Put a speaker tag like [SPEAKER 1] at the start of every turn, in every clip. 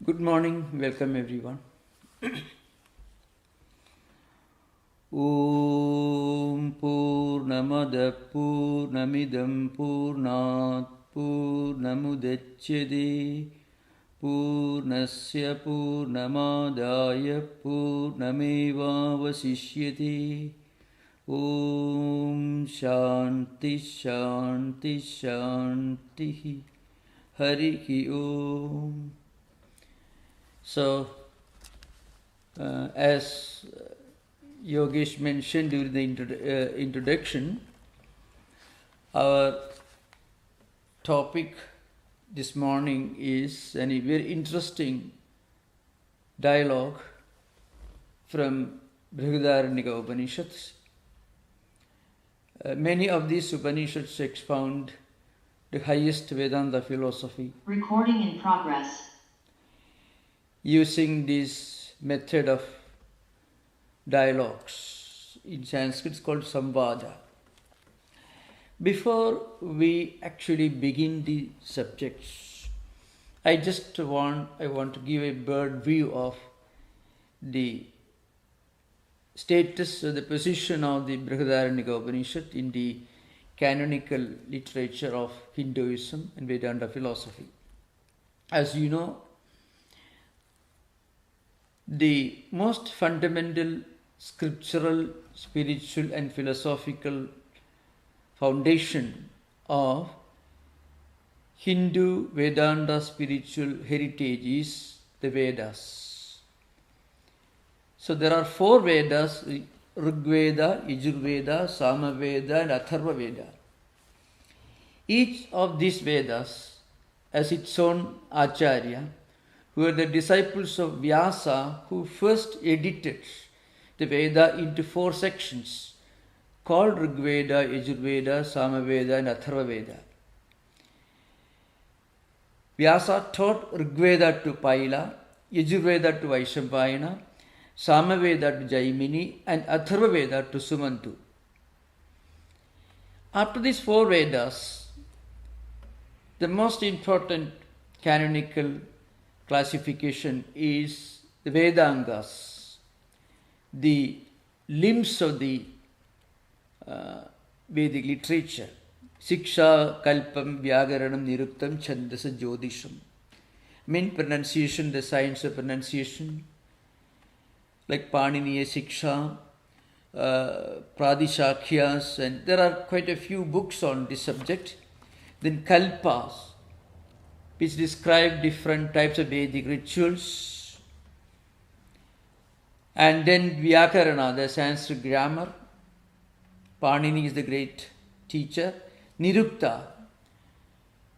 [SPEAKER 1] Good morning, welcome everyone. Om Purnamada Purnamidam Purnat Purnamudachyate Purnasya Purnamadaya Purnameva Vasishyate Om Shanti Shanti Shanti Harihi Om. So, as Yogesh mentioned during the introduction, our topic this morning is a very interesting dialogue from Brihadaranyaka Upanishads. Many of these Upanishads expound the highest Vedanta philosophy.
[SPEAKER 2] Recording in progress.
[SPEAKER 1] Using this method of dialogues. In Sanskrit it's called samvada. Before we actually begin the subjects, I want to give a bird view of the status or the position of the Brihadaranyaka Upanishad in the canonical literature of Hinduism and Vedanta philosophy. As you know, the most fundamental scriptural, spiritual and philosophical foundation of Hindu Vedanta spiritual heritage is the Vedas. So there are 4 Vedas, Rigveda, Yajurveda, Samaveda and Atharva Veda. Each of these Vedas has its own Acharya, who were the disciples of Vyasa, who first edited the Veda into 4 sections called Rigveda, Yajurveda, Samaveda and Atharva Veda. Vyasa taught Rigveda to Paila, Yajurveda to Vaishambhayana, Samaveda to Jaimini and Atharva Veda to Sumantu. After these 4 Vedas, the most important canonical classification is the Vedangas, the limbs of the Vedic literature. Siksha, Kalpam, Vyagaranam, Niruktam, Chandasa, Jyotisham. Mean pronunciation, the science of pronunciation, like Paniniya Siksha, Pradishakhyas, and there are quite a few books on this subject. Then Kalpas, which describe different types of Vedic rituals. And then Vyakarana, the Sanskrit grammar. Panini is the great teacher. Nirukta,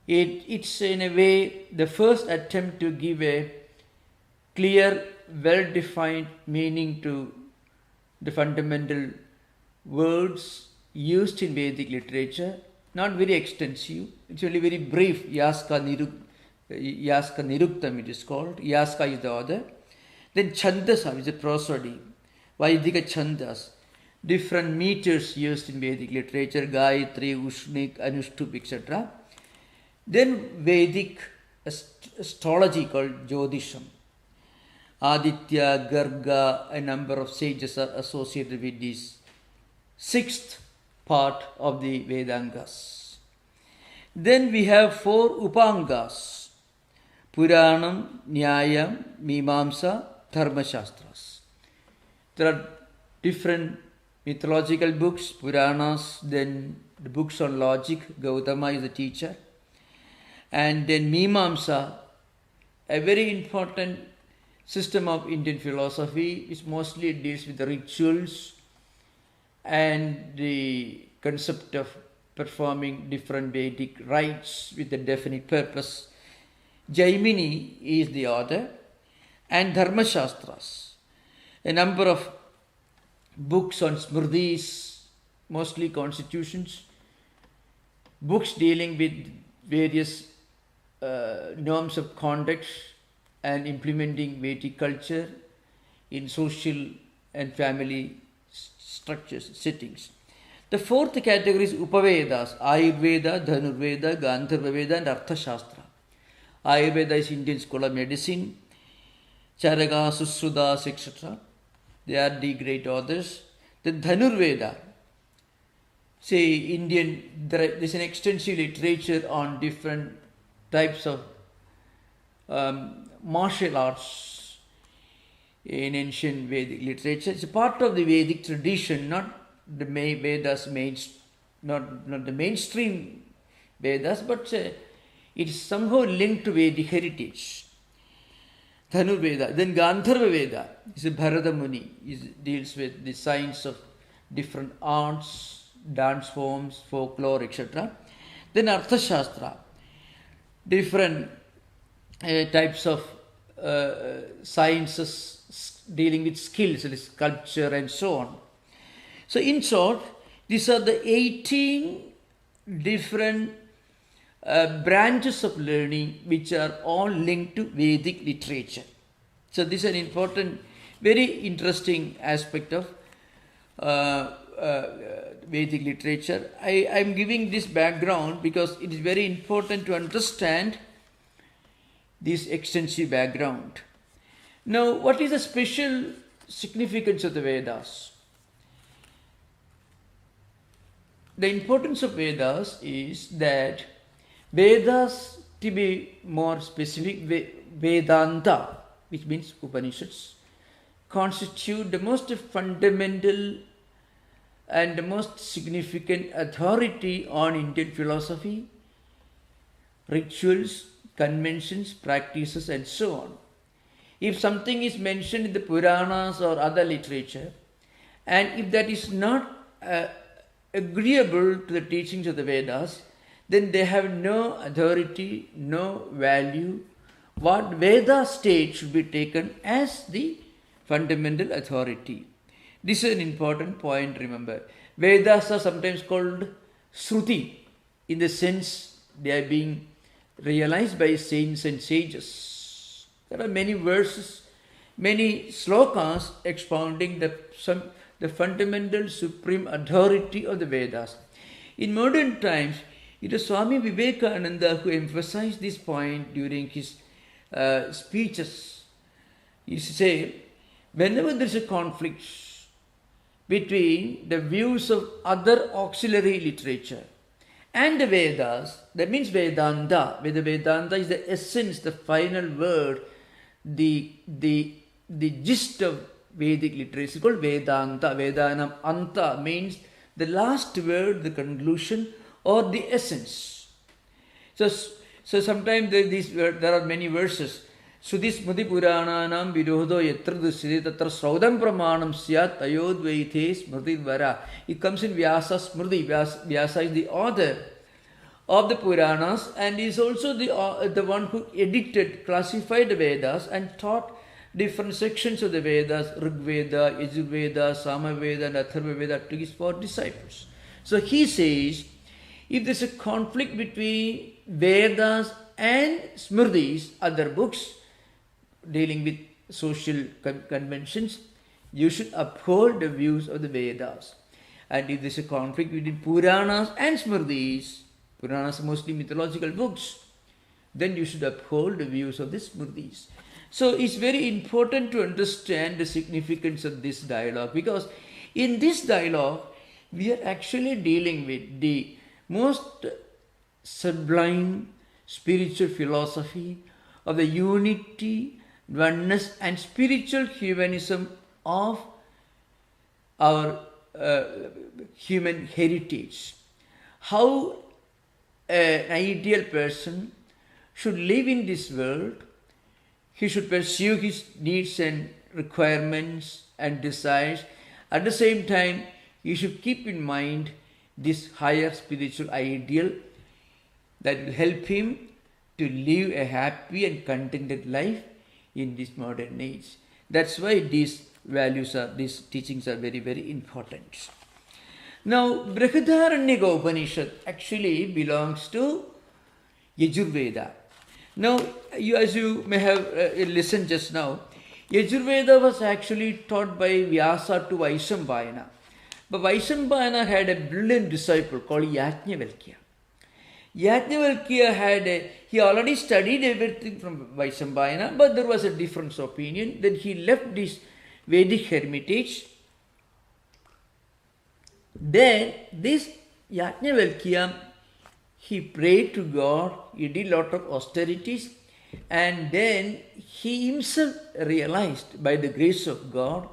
[SPEAKER 1] it's in a way the first attempt to give a clear, well-defined meaning to the fundamental words used in Vedic literature. Not very extensive, it's only very brief. Yaska Niruktam it is called. Yaska is the author. Then Chandasa is a prosody. Vaidika Chandas, different meters used in Vedic literature, Gayatri, Ushnik, Anushtup, etc. Then Vedic astrology called Jyotisham. Aditya, Garga, a number of sages are associated with this 6th part of the Vedangas. Then we have 4 Upangas: Puranam, Nyayam, Mimamsa, Dharmashastras. There are different mythological books, Puranas, then the books on logic, Gautama is the teacher. And then Mimamsa, a very important system of Indian philosophy, which mostly deals with the rituals and the concept of performing different Vedic rites with a definite purpose. Jaimini is the author, and Dharmashastras, a number of books on Smridis, mostly constitutions, books dealing with various norms of conduct and implementing Vedic culture in social and family structures, settings. The 4th category is Upavedas, Ayurveda, Dhanurveda, Gandharva Veda and Arthashastra. Ayurveda is Indian school of medicine, Charaka, Susrudas, etc. They are the great authors. The Dhanurveda. Say there is an extensive literature on different types of martial arts in ancient Vedic literature. It's a part of the Vedic tradition, not the Vedas, not the mainstream Vedas, but it is somehow linked to Vedic heritage. Dhanurveda. Then Gandharva Veda is a Bharata Muni. It deals with the science of different arts, dance forms, folklore, etc. Then Arthashastra, different types of sciences dealing with skills, sculpture and so on. So in short, these are the 18 different branches of learning which are all linked to Vedic literature. So this is an important, very interesting aspect of Vedic literature. I am giving this background because it is very important to understand this extensive background. Now, what is the special significance of the Vedas? The importance of Vedas is that Vedas, to be more specific, Vedanta, which means Upanishads, constitute the most fundamental and the most significant authority on Indian philosophy, rituals, conventions, practices, and so on. If something is mentioned in the Puranas or other literature, and if that is not agreeable to the teachings of the Vedas, then they have no authority, no value. What Veda states should be taken as the fundamental authority. This is an important point, remember. Vedas are sometimes called Shruti, in the sense they are being realized by saints and sages. There are many verses, many slokas expounding the fundamental supreme authority of the Vedas. In modern times, it is Swami Vivekananda who emphasized this point during his speeches. He used to say, whenever there is a conflict between the views of other auxiliary literature and the Vedas, that means Vedanta. Vedanta is the essence, the final word, the gist of Vedic literature. It's called Vedanta. Vedanam Anta means the last word, the conclusion, or the essence. So sometimes there are many verses. Sudhi Smriti Purananam Virodo Yatra Dusyate Tatra Sraudam Pramanam Syat Ayodvaithe Smriti Vara. It comes in Vyasa Smriti. Vyasa is the author of the Puranas and is also the one who edited, classified the Vedas and taught different sections of the Vedas, Rig Veda, Yajurveda, Samaveda and Atharva Veda to his 4 disciples. So he says, if there is a conflict between Vedas and Smritis, other books dealing with social conventions, you should uphold the views of the Vedas. And if there is a conflict between Puranas and Smritis, Puranas are mostly mythological books, then you should uphold the views of the Smritis. So it's very important to understand the significance of this dialogue, because in this dialogue, we are actually dealing with the most sublime spiritual philosophy of the unity, oneness and spiritual humanism of our human heritage. How an ideal person should live in this world. He should pursue his needs and requirements and desires. At the same time, he should keep in mind this higher spiritual ideal that will help him to live a happy and contented life in this modern age. That's why these teachings are very, very important. Now, Brihadaranyaka Upanishad actually belongs to Yajurveda. Now, as you may have listened just now, Yajurveda was actually taught by Vyasa to Vaishambhayana. But Vaishambhayana had a brilliant disciple called Yajnavalkya. Yajnavalkya he already studied everything from Vaishambhayana, but there was a difference of opinion. Then he left this Vedic hermitage. Then this Yajnavalkya, he prayed to God, he did a lot of austerities, and then he himself realized by the grace of God,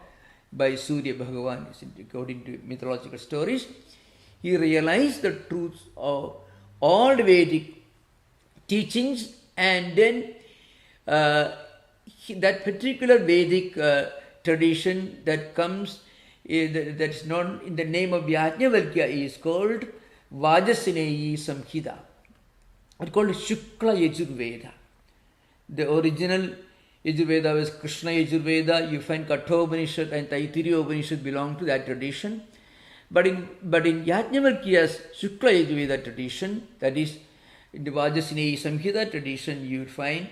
[SPEAKER 1] by Surya Bhagavan, according to mythological stories, he realized the truths of all the Vedic teachings, and then that particular Vedic tradition that comes, that's known in the name of Yajnavalkya, is called Vajasineyi Samhita. It's called Shukla Yajurveda. The original Yajurveda was Krishna Yajurveda. You find Kathopanishad and Taittiriya Upanishad belong to that tradition. But in Yajnavalkya's Shukla Yajurveda tradition, that is in the Vajasineyi Samhita tradition, you will find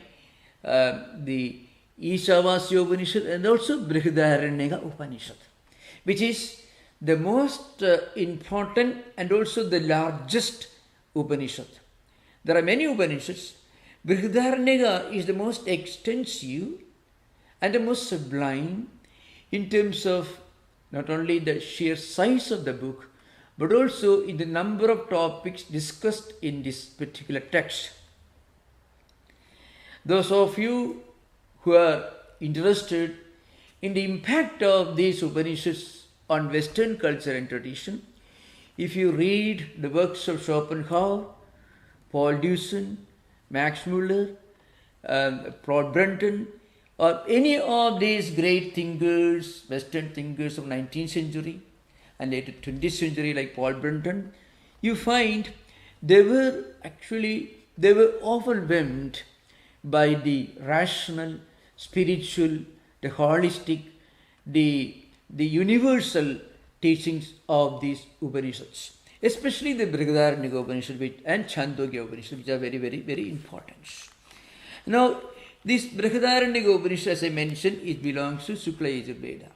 [SPEAKER 1] the Ishavasya Upanishad and also Brihadaranyaka Upanishad, which is the most important and also the largest Upanishad. There are many Upanishads. Brihadaranyaka is the most extensive and the most sublime in terms of not only the sheer size of the book, but also in the number of topics discussed in this particular text. Those of you who are interested in the impact of these Upanishads on Western culture and tradition, if you read the works of Schopenhauer, Paul Deussen, Max Muller, Claude Brenton, or any of these great thinkers, Western thinkers of 19th century and later 20th century like Paul Brenton, you find they were overwhelmed by the rational, spiritual, the holistic, the universal teachings of these Upanishads, especially the Brihadaranyaka Upanishad and Chandogya Upanishad, which are very, very, very important. Now, this Brihadaranyaka Upanishad, as I mentioned, it belongs to Shukla Yajurveda.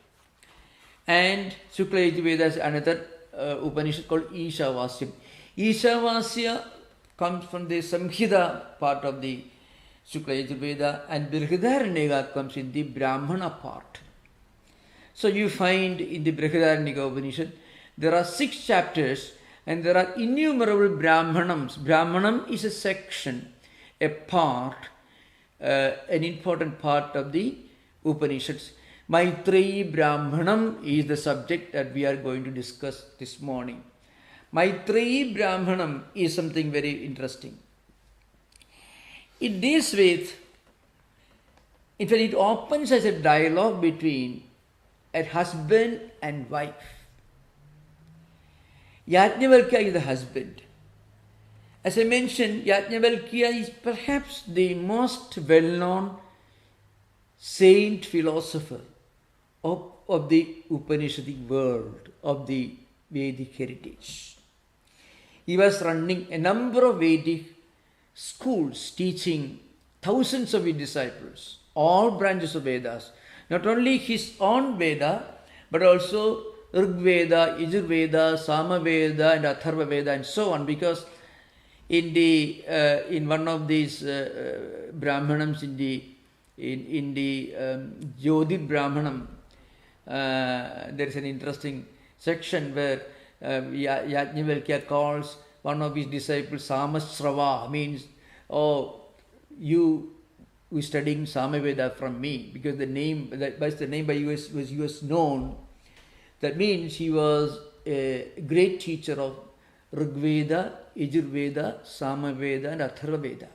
[SPEAKER 1] And Shukla Yajurveda is another Upanishad called Ishavasya. Ishavasya comes from the Samhita part of the Shukla Yajurveda, and Brihadaranyaka comes in the Brahmana part. So you find in the Brihadaranyaka Upanishad, there are 6 chapters and there are innumerable Brahmanams. Brahmanam is a section, a part, an important part of the Upanishads. Maitreyi Brahmanam is the subject that we are going to discuss this morning. Maitreyi Brahmanam is something very interesting. It deals with, in fact, it opens as a dialogue between a husband and wife. Yajnavalkya is the husband. As I mentioned, Yajnavalkya is perhaps the most well-known saint philosopher of the Upanishadic world, of the Vedic heritage. He was running a number of Vedic schools teaching thousands of his disciples, all branches of Vedas. Not only his own Veda, but also Rig Veda, Yajur Veda, Sama Veda, and Atharva Veda, and so on. Because in one of these Brahmanams, in the Jyoti Brahmanam, there is an interesting section where Yajnavalkya calls one of his disciples Samasrava, means, oh, you were studying Samaveda from me, because the name by US was US known. That means he was a great teacher of Rigveda, Yajurveda, Samaveda, and Atharvaveda.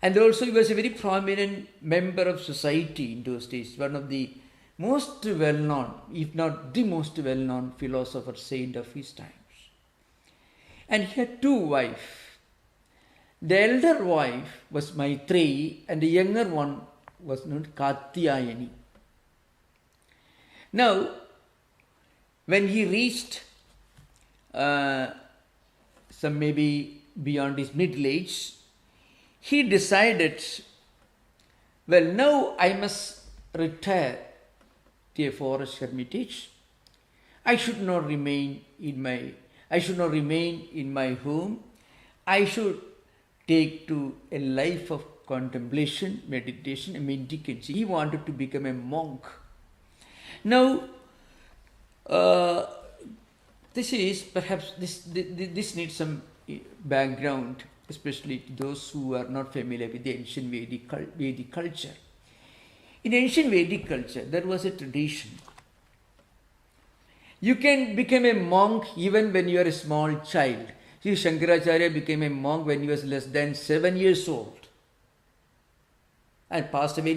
[SPEAKER 1] And also he was a very prominent member of society in those days, one of the most well-known, if not the most well-known philosopher saint of his times. And he had 2 wives. The elder wife was Maitreyi and the younger one was named Katyayani. Now, when he reached some maybe beyond his middle age, he decided, well, now I must retire to a forest hermitage. I should not remain in my home. I should take to a life of contemplation, meditation, and mendicancy. He wanted to become a monk. Now, this is perhaps this needs some background, especially to those who are not familiar with the ancient Vedic culture. In ancient Vedic culture, there was a tradition. You can become a monk even when you are a small child. See, Shankaracharya became a monk when he was less than 7 years old and passed away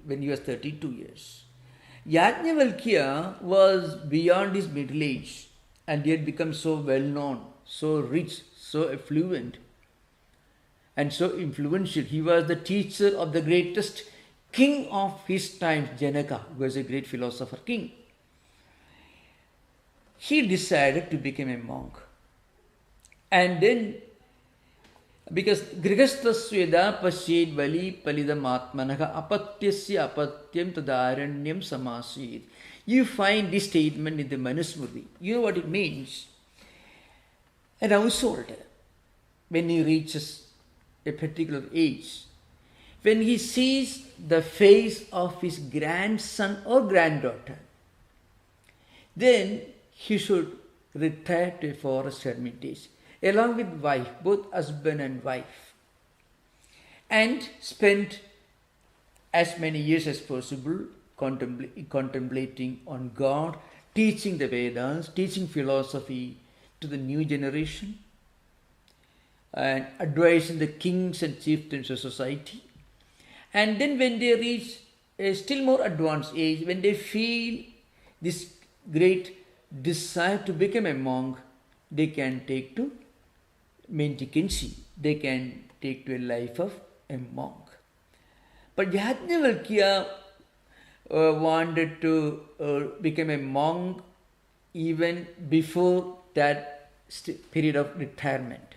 [SPEAKER 1] when he was 32 years. Yajnavalkya was beyond his middle age and he had become so well known, so rich, so affluent and so influential. He was the teacher of the greatest king of his time, Janaka, who was a great philosopher king. He decided to become a monk. And then, because Grihasthasveda pasyed vali palidam atmanaha apatyasya apatyam tadaranyam samasid. You find this statement in the Manusmriti. You know what it means? An householder, when he reaches a particular age, when he sees the face of his grandson or granddaughter, then he should retire to a forest hermitage along with wife, both husband and wife, and spend as many years as possible contemplating on God, teaching the Vedas, teaching philosophy to the new generation, and advising the kings and chieftains of society. And then when they reach a still more advanced age, when they feel this great desire to become a monk, they can take to mendicancy. They can take to a life of a monk. But Yajnavalkya wanted to become a monk even before that period of retirement.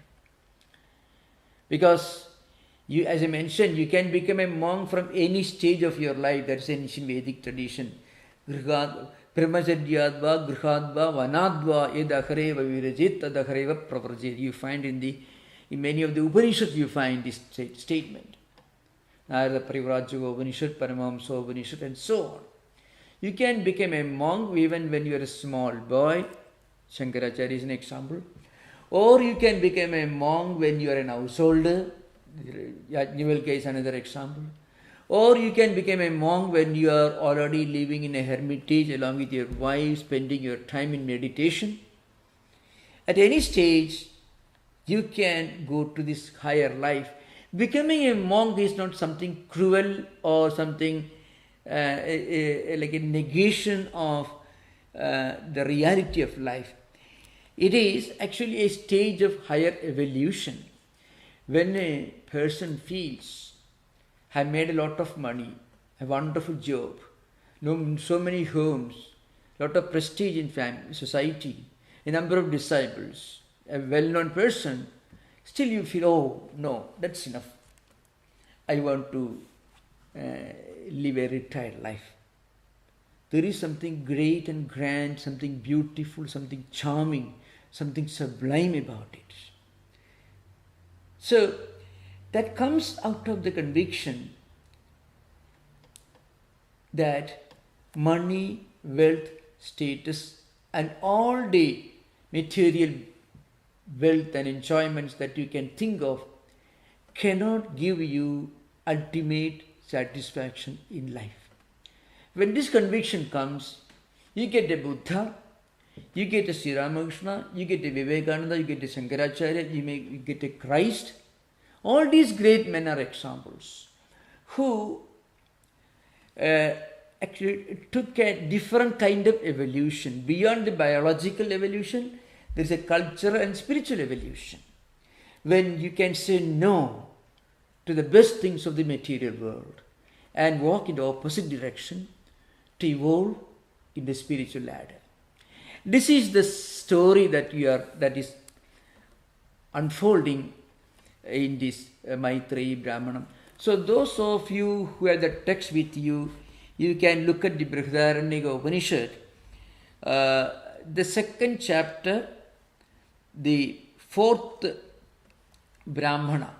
[SPEAKER 1] Because you, as I mentioned, you can become a monk from any stage of your life. That's an ancient Vedic tradition. Brahmacharyadva, grihadva, vanadva, yedakhareva virajit, tadakhareva pravrajit. You find in many of the Upanishads you find this statement. Narada Parivrajyoga Upanishad, Paramahamsa Upanishad, and so on. You can become a monk even when you are a small boy. Shankaracharya is an example. Or you can become a monk when you are an householder. Yajnavalkya is another example. Or you can become a monk when you are already living in a hermitage along with your wife, spending your time in meditation. At any stage, you can go to this higher life. Becoming a monk is not something cruel or something like a negation of the reality of life. It is actually a stage of higher evolution. When a person feels, I made a lot of money, a wonderful job, so many homes, lot of prestige in family, society, a number of disciples, a well-known person, still you feel, oh no, that's enough. I want to live a retired life. There is something great and grand, something beautiful, something charming, something sublime about it. So, that comes out of the conviction that money, wealth, status, and all the material wealth and enjoyments that you can think of cannot give you ultimate satisfaction in life. When this conviction comes, you get a Buddha, you get a Sri Ramakrishna, you get a Vivekananda, you get a Shankaracharya, you get a Christ. All these great men are examples who actually took a different kind of evolution. Beyond the biological evolution, there is a cultural and spiritual evolution. When you can say no to the best things of the material world and walk in the opposite direction to evolve in the spiritual ladder. This is the story that is unfolding in this Maitreyi Brahmanam. So those of you who have the text with you, you can look at the Brihadaranyaka Upanishad, the second chapter, the fourth Brahmana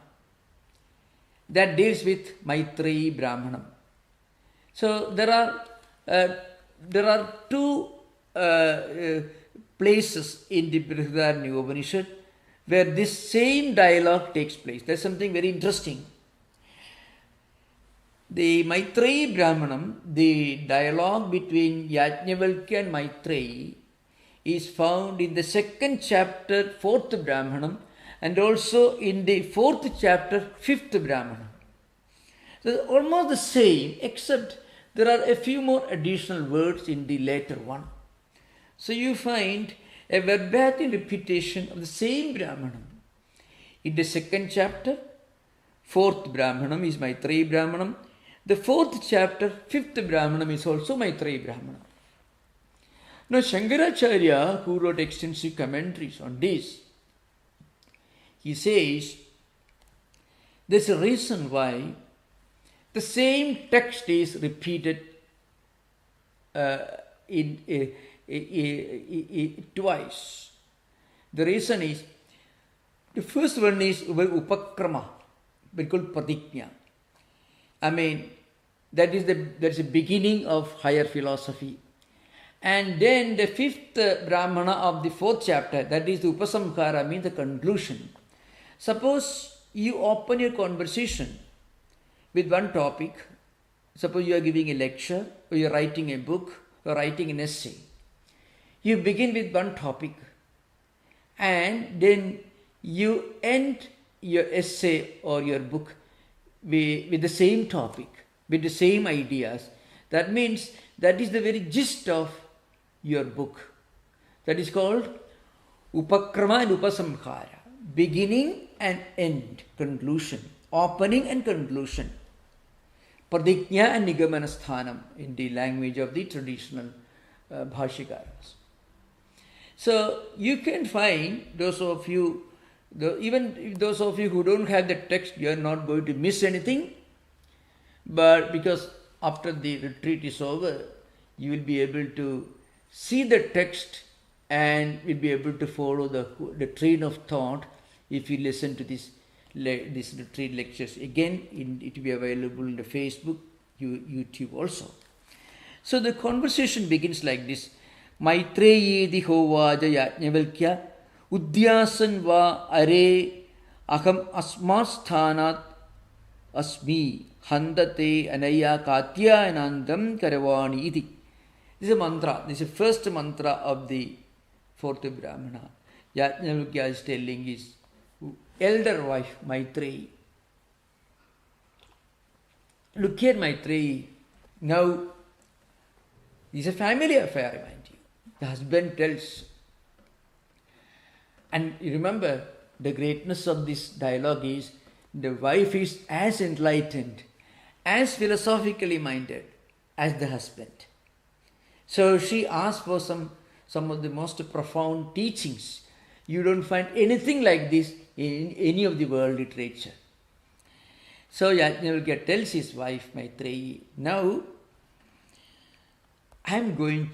[SPEAKER 1] that deals with Maitreyi Brahmanam. So there are two places in the Brihadaranyaka Upanishad where this same dialogue takes place. There's something very interesting. The Maitreyi Brahmanam, the dialogue between Yajnavalkya and Maitreyi, is found in the second chapter, 4th Brahmanam, and also in the 4th chapter, 5th Brahmanam. So almost the same, except there are a few more additional words in the later one. So you find a verbatim repetition of the same Brahmanam. In the second chapter, 4th Brahmanam is Maitreyi Brahmanam. The 4th chapter, 5th Brahmanam is also Maitreyi Brahmanam. Now Shankaracharya, who wrote extensive commentaries on this, he says there's a reason why the same text is repeated twice. The reason is, the first one is upakrama, called pratiknya. I mean, that's the beginning of higher philosophy. And then the 5th Brahmana of the 4th chapter, that is the upasamhara, means the conclusion. Suppose you open your conversation with one topic. Suppose you are giving a lecture, or you are writing a book, or writing an essay. You begin with one topic, and then you end your essay or your book with the same topic, with the same ideas. That means that is the very gist of your book. That is called upakrama and upasamhara. Beginning and end, conclusion. Opening and conclusion. Pradiknya and nigamanasthanam in the language of the traditional bhashikaras. So you can find those of you, even those of you who don't have the text, you are not going to miss anything. But because after the retreat is over, you will be able to see the text and will be able to follow the train of thought if you listen to this retreat lectures. Again, it will be available in the Facebook, YouTube also. So the conversation begins like this. Maitreyi di hovaja Yajnavalkya udyasan va are aham asmasthanat asmi handate anaya katyanandam karavani iti. This is a mantra. This is the first mantra of the 4th Brahmana. Yajnavalkya is telling his elder wife Maitreyi. Look here, Maitreyi. Now, this is a family affair, I mind you. The husband tells. And you remember, the greatness of this dialogue is the wife is as enlightened, as philosophically minded as the husband. So she asks for some of the most profound teachings. You don't find anything like this in any of the world literature. So Yajnavalkya tells his wife Maitreyi, now I'm going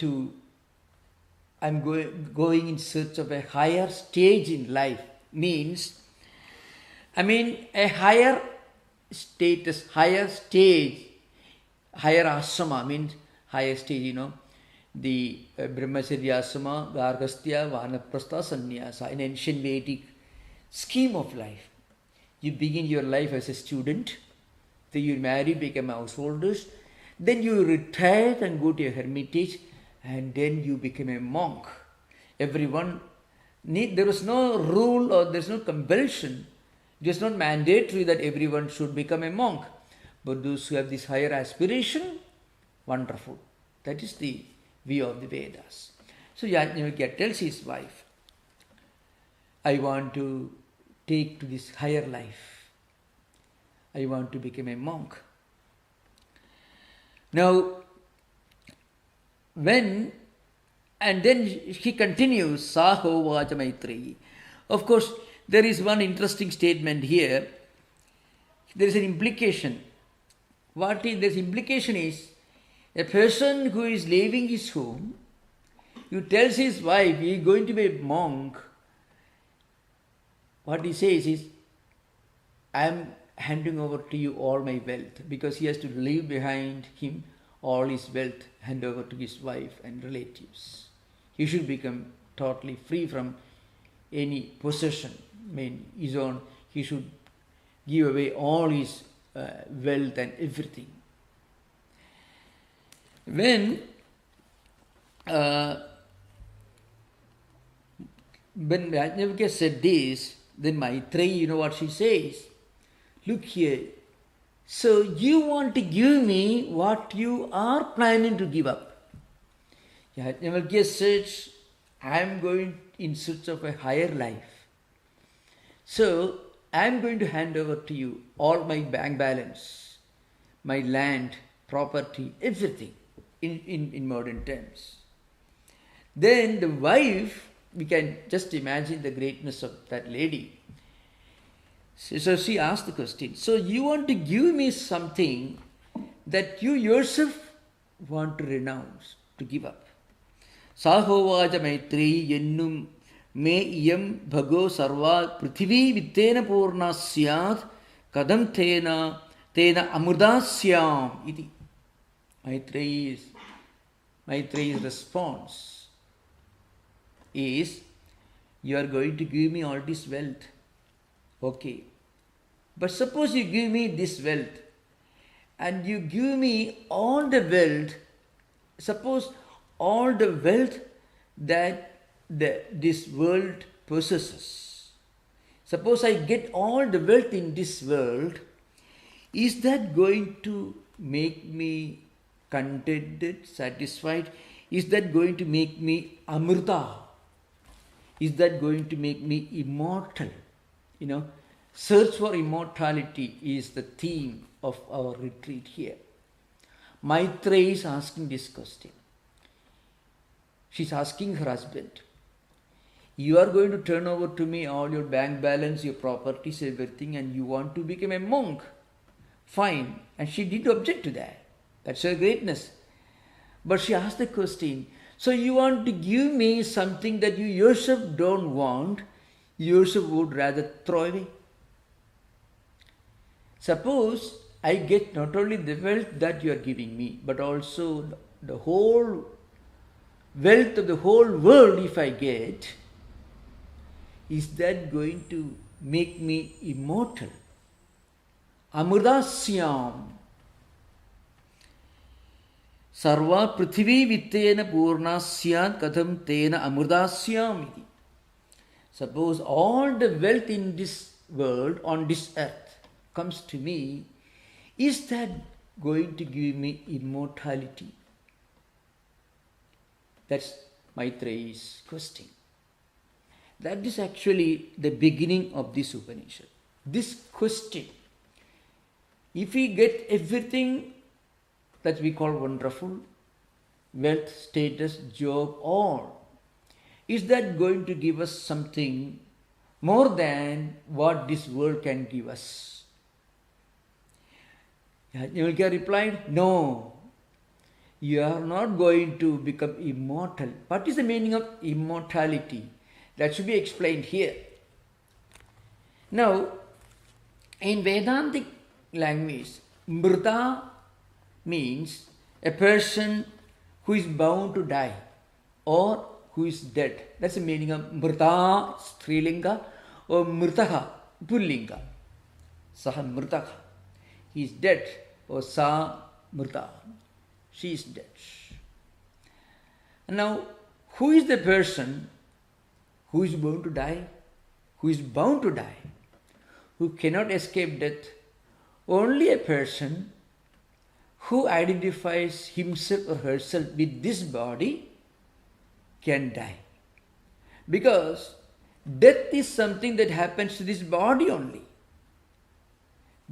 [SPEAKER 1] in search of a higher stage in life. Means, a higher status, higher stage, higher ashrama means higher stage, the Brahmacharya ashrama, Gargastya, Vanaprastha, Sannyasa, in ancient Vedic scheme of life. You begin your life as a student, then you marry, become householders, then you retire and go to a hermitage, and then you become a monk. There was no rule or there is no compulsion. It is not mandatory that everyone should become a monk. But those who have this higher aspiration, wonderful. That is the view of the Vedas. So Yajnavalkya tells his wife, I want to take to this higher life. I want to become a monk. Now, and then he continues, Saho Vacha Maitreyi. Of course, there is one interesting statement here. There is an implication. This implication is, a person who is leaving his home, who tells his wife he is going to be a monk, what he says is, I am handing over to you all my wealth, because he has to leave behind him all his wealth, hand over to his wife and relatives. He should become totally free from any possession. I mean, his own, he should give away all his wealth and everything. When Yajnavalkya said this, then Maitreyi, you know what she says? Look here. So you want to give me what you are planning to give up. Yajnavalkya says, I am going in search of a higher life. So I am going to hand over to you all my bank balance, my land, property, everything in modern terms. Then the wife, we can just imagine the greatness of that lady. So she asked the question, so you want to give me something that you yourself want to renounce, to give up. Sahovaja Maitreyi yennum me iyam bhago sarva prithvi vittena purna syat kadam tena amurdasyam iti. Maitreyi's response is, you are going to give me all this wealth. Okay. But suppose you give me this wealth and you give me all the wealth, suppose all the wealth that this world possesses. Suppose I get all the wealth in this world, is that going to make me contented, satisfied? Is that going to make me amrita? Is that going to make me immortal? You know, search for immortality is the theme of our retreat here. Maitreyi is asking this question. She's asking her husband, you are going to turn over to me all your bank balance, your properties, everything, and you want to become a monk. Fine. And she didn't object to that. That's her greatness. But she asked the question, so you want to give me something that you yourself don't want, you yourself would rather throw away? Suppose I get not only the wealth that you are giving me, but also the whole wealth of the whole world if I get, is that going to make me immortal? Amurdasyam. Sarva prithvi vittena purna syat katham tena amurdasyam. Suppose all the wealth in this world, on this earth, comes to me, is that going to give me immortality? That's Maitreyi's question. That is actually the beginning of this Upanishad. This question, if we get everything that we call wonderful, wealth, status, job, all, is that going to give us something more than what this world can give us? Yajnavalkya replied, no, you are not going to become immortal. What is the meaning of immortality? That should be explained here. Now, in Vedantic language, mrita means a person who is bound to die or who is dead. That's the meaning of mrita, strilinga, or mrtaha, pullinga. Saha mrtaha. He is dead, or sa mrta. She is dead. Now, who is the person who is bound to die? Who is bound to die? Who cannot escape death? Only a person who identifies himself or herself with this body can die. Because death is something that happens to this body only.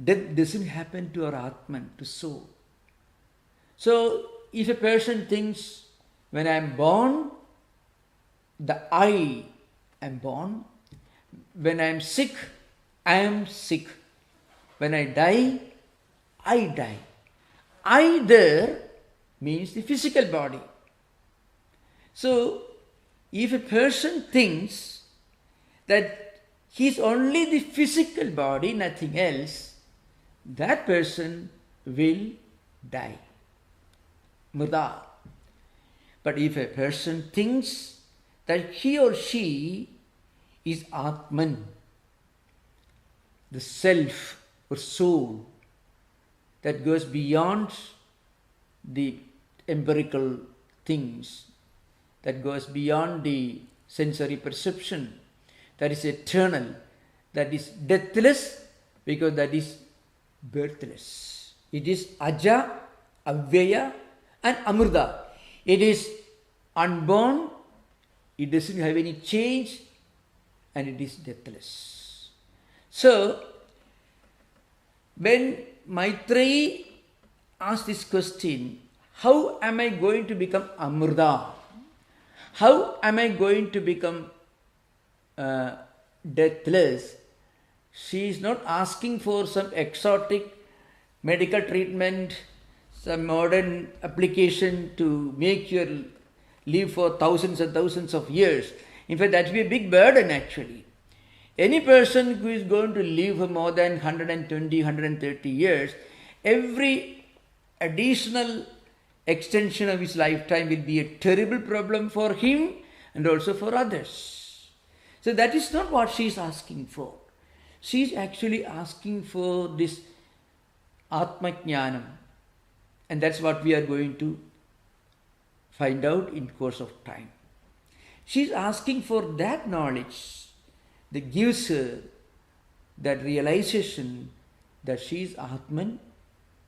[SPEAKER 1] Death doesn't happen to our Atman, to soul. So, if a person thinks, when I am born, the I am born. When I am sick, I am sick. When I die, I die. I there means the physical body. So, if a person thinks that he is only the physical body, nothing else, that person will die. Mrda. But if a person thinks that he or she is Atman, the self or soul that goes beyond the empirical things, that goes beyond the sensory perception, that is eternal, that is deathless, because that is birthless. It is Aja, Avyaya and Amrita. It is unborn, it doesn't have any change, and it is deathless. So, when Maitreyi asked this question, how am I going to become Amrita? How am I going to become deathless? She is not asking for some exotic medical treatment, some modern application to make you live for thousands and thousands of years. In fact, that will be a big burden actually. Any person who is going to live for more than 120, 130 years, every additional extension of his lifetime will be a terrible problem for him and also for others. So that is not what she is asking for. She is actually asking for this Atma Jnanam. And that's what we are going to find out in course of time. She is asking for that knowledge that gives her that realization that she is Atman,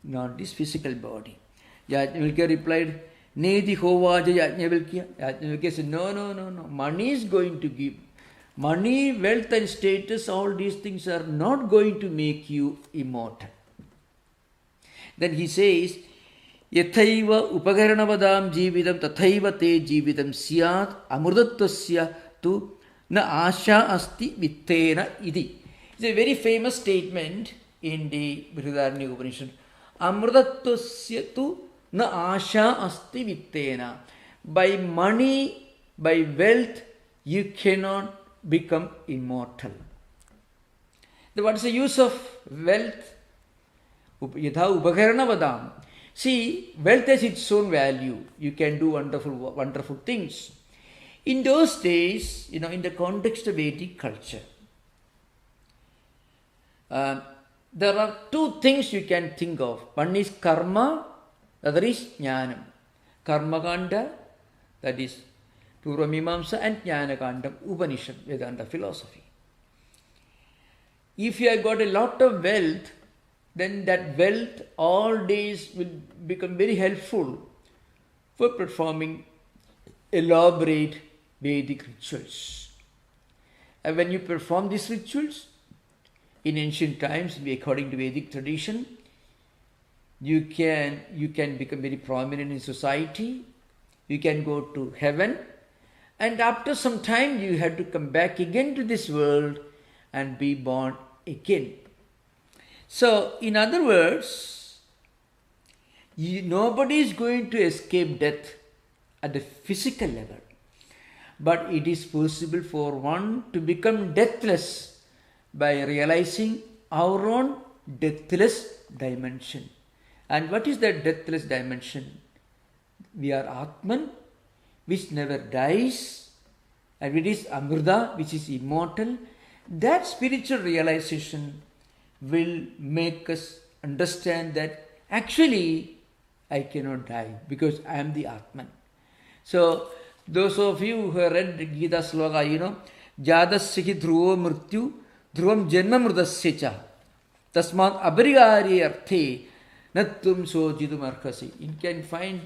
[SPEAKER 1] not this physical body. Yajnavalkya replied, Nedi hovaja Yajnavalkya. Yajnavalkya said, no. Money is going to give. Money, wealth and status, all these things are not going to make you immortal. Then he says, Yathaiva upagaranavadam jividam tathaiva te jividam syat amrudattasya tu na asha asti vittena idi. It's a very famous statement in the Brihadaranyaka Upanishad. Amrudattasya tu na asha asti vittena. By money, by wealth, you cannot become immortal. Then what is the use of wealth? Yatha upagaranavadam. See, wealth has its own value. You can do wonderful things. In those days, in the context of Vedic culture, there are two things you can think of. One is karma, the other is jnanam. Karma kanda, that is Purvamimamsa, and jnana kanda, Upanishad, Vedanta philosophy. If you have got a lot of wealth, then that wealth all days will become very helpful for performing elaborate Vedic rituals. And when you perform these rituals, in ancient times, according to Vedic tradition, you can become very prominent in society, you can go to heaven, and after some time you have to come back again to this world and be born again. So, in other words, nobody is going to escape death at the physical level. But it is possible for one to become deathless by realizing our own deathless dimension. And what is that deathless dimension? We are Atman, which never dies, and it is Amrita, which is immortal. That spiritual realization will make us understand that actually I cannot die because I am the Atman. So, those of you who have read the Gita sloka, Jadasya dhruvo mrityu dhruvam janma mridasya cha tasmat abarigari arthe nattum sojitum arhasi. You can find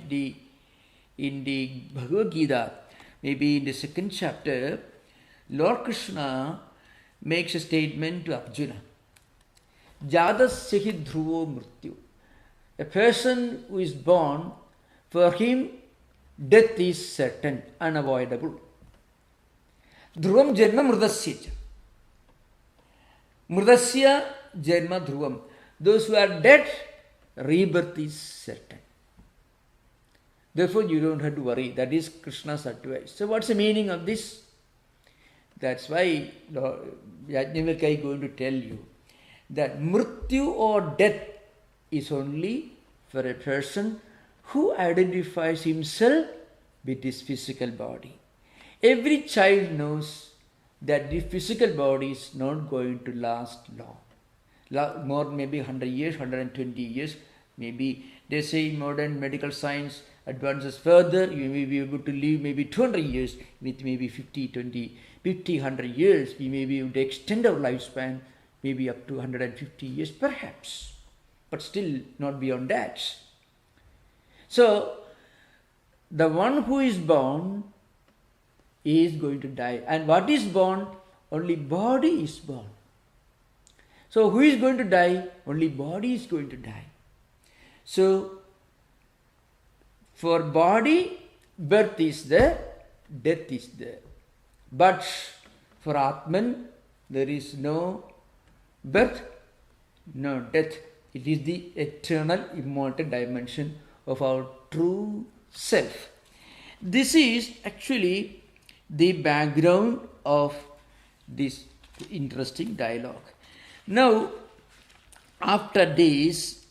[SPEAKER 1] in the Bhagavad Gita, maybe in the second chapter, Lord Krishna makes a statement to Arjuna. Jadasya dhruvo mrityu. A person who is born, for him death is certain, unavoidable. Dhruvam janma mridasya cha. Mridasya janma dhruvam. Those who are dead, rebirth is certain. Therefore, you don't have to worry. That is Krishna's advice. So, what's the meaning of this? That's why Yajnavalkya is going to tell you that mrityu or death is only for a person who identifies himself with his physical body. Every child knows that the physical body is not going to last long. More maybe 100 years, 120 years, maybe they say modern medical science advances further, you may be able to live maybe 200 years, with maybe 100 years, we may be able to extend our lifespan, maybe up to 150 years perhaps, but still not beyond that. So, the one who is born is going to die. And what is born? Only body is born. So, who is going to die? Only body is going to die. So, for body, birth is there, death is there. But for Atman, there is no birth, no death. It is the eternal, immortal dimension of our true self. This is actually the background of this interesting dialogue. Now, after this,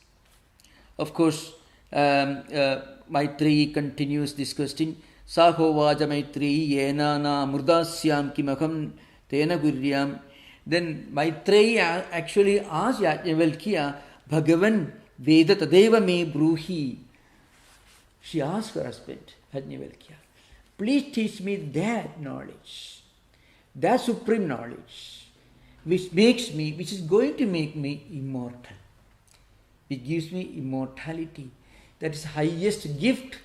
[SPEAKER 1] of course, Maitreyi continues this question. Sahovaja Maitreyi yenana murdasyam kimaham tena guryam. Then Maitreyi actually asked Yajnavalkya, Bhagavan Veda tadeva me bruhi. She asked her husband, Yajnavalkya, please teach me that knowledge, that supreme knowledge, which is going to make me immortal, which gives me immortality. That is the highest gift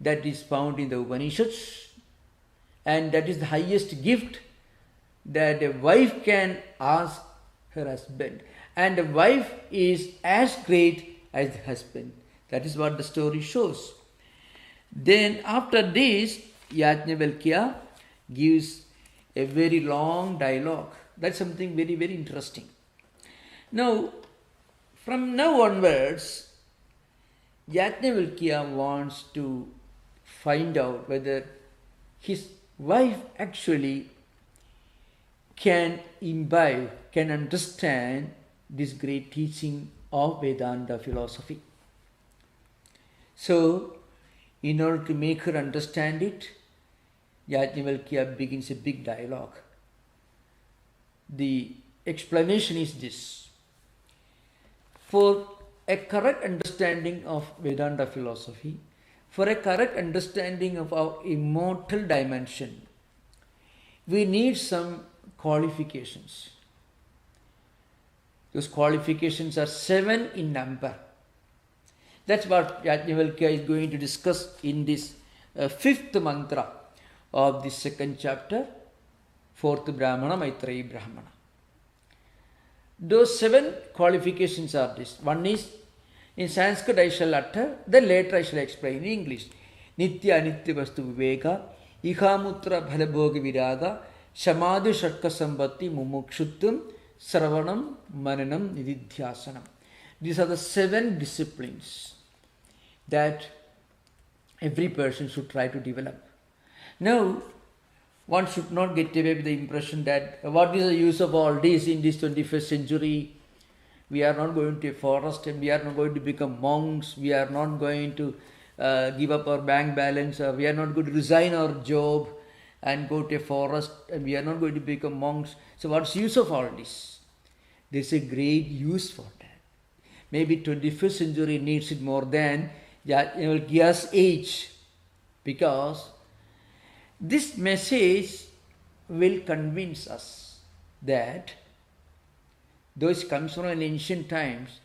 [SPEAKER 1] that is found in the Upanishads, and that is the highest gift that a wife can ask her husband. And the wife is as great as the husband. That is what the story shows. Then after this, Yajnavalkya gives a very long dialogue. That's something very, very interesting. Now, from now onwards, Yajnavalkya wants to find out whether his wife actually can imbibe, can understand this great teaching of Vedanta philosophy. So, in order to make her understand it, Yajnavalkya begins a big dialogue. The explanation is this. For a correct understanding of Vedanta philosophy, for a correct understanding of our immortal dimension, we need some qualifications. Those qualifications are 7 in number. That's what Yajnavalkya is going to discuss in this 5th mantra of the 2nd chapter, 4th Brahmana, Maitreyi Brahmana. Those 7 qualifications are this. One is, in Sanskrit I shall utter, then later I shall explain in English. Nitya anitya vastu viveka, ihamutra bhalabhoga viraga, shamadhu shatka sambatti mumukshuttam, sravanam mananam nididhyasanam. These are the 7 disciplines that every person should try to develop. Now, one should not get away with the impression that what is the use of all this in this 21st century? We are not going to a forest and we are not going to become monks. We are not going to give up our bank balance. Or we are not going to resign our job and go to a forest, and we are not going to become monks. So what's the use of all this? There's a great use for that. Maybe 21st century needs it more than Yajnavalkya's age, because this message will convince us that, though it comes from an ancient times,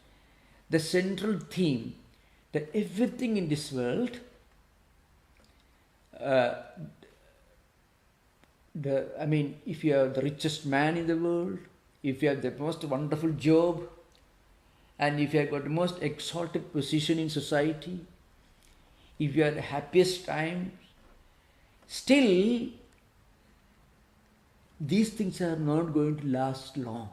[SPEAKER 1] the central theme that everything in this world, if you are the richest man in the world, if you have the most wonderful job, and if you have got the most exalted position in society, if you are the happiest time, still these things are not going to last long.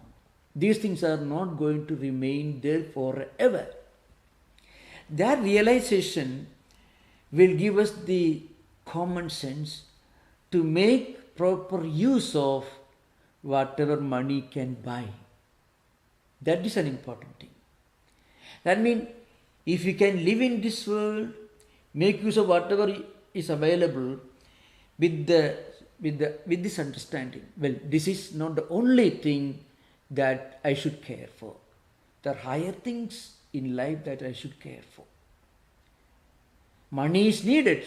[SPEAKER 1] These things are not going to remain there forever. That realization will give us the common sense to make proper use of whatever money can buy. That is an important thing. That means if you can live in this world, make use of whatever is available with this understanding. Well, this is not the only thing that I should care for. There are higher things in life that I should care for. Money is needed,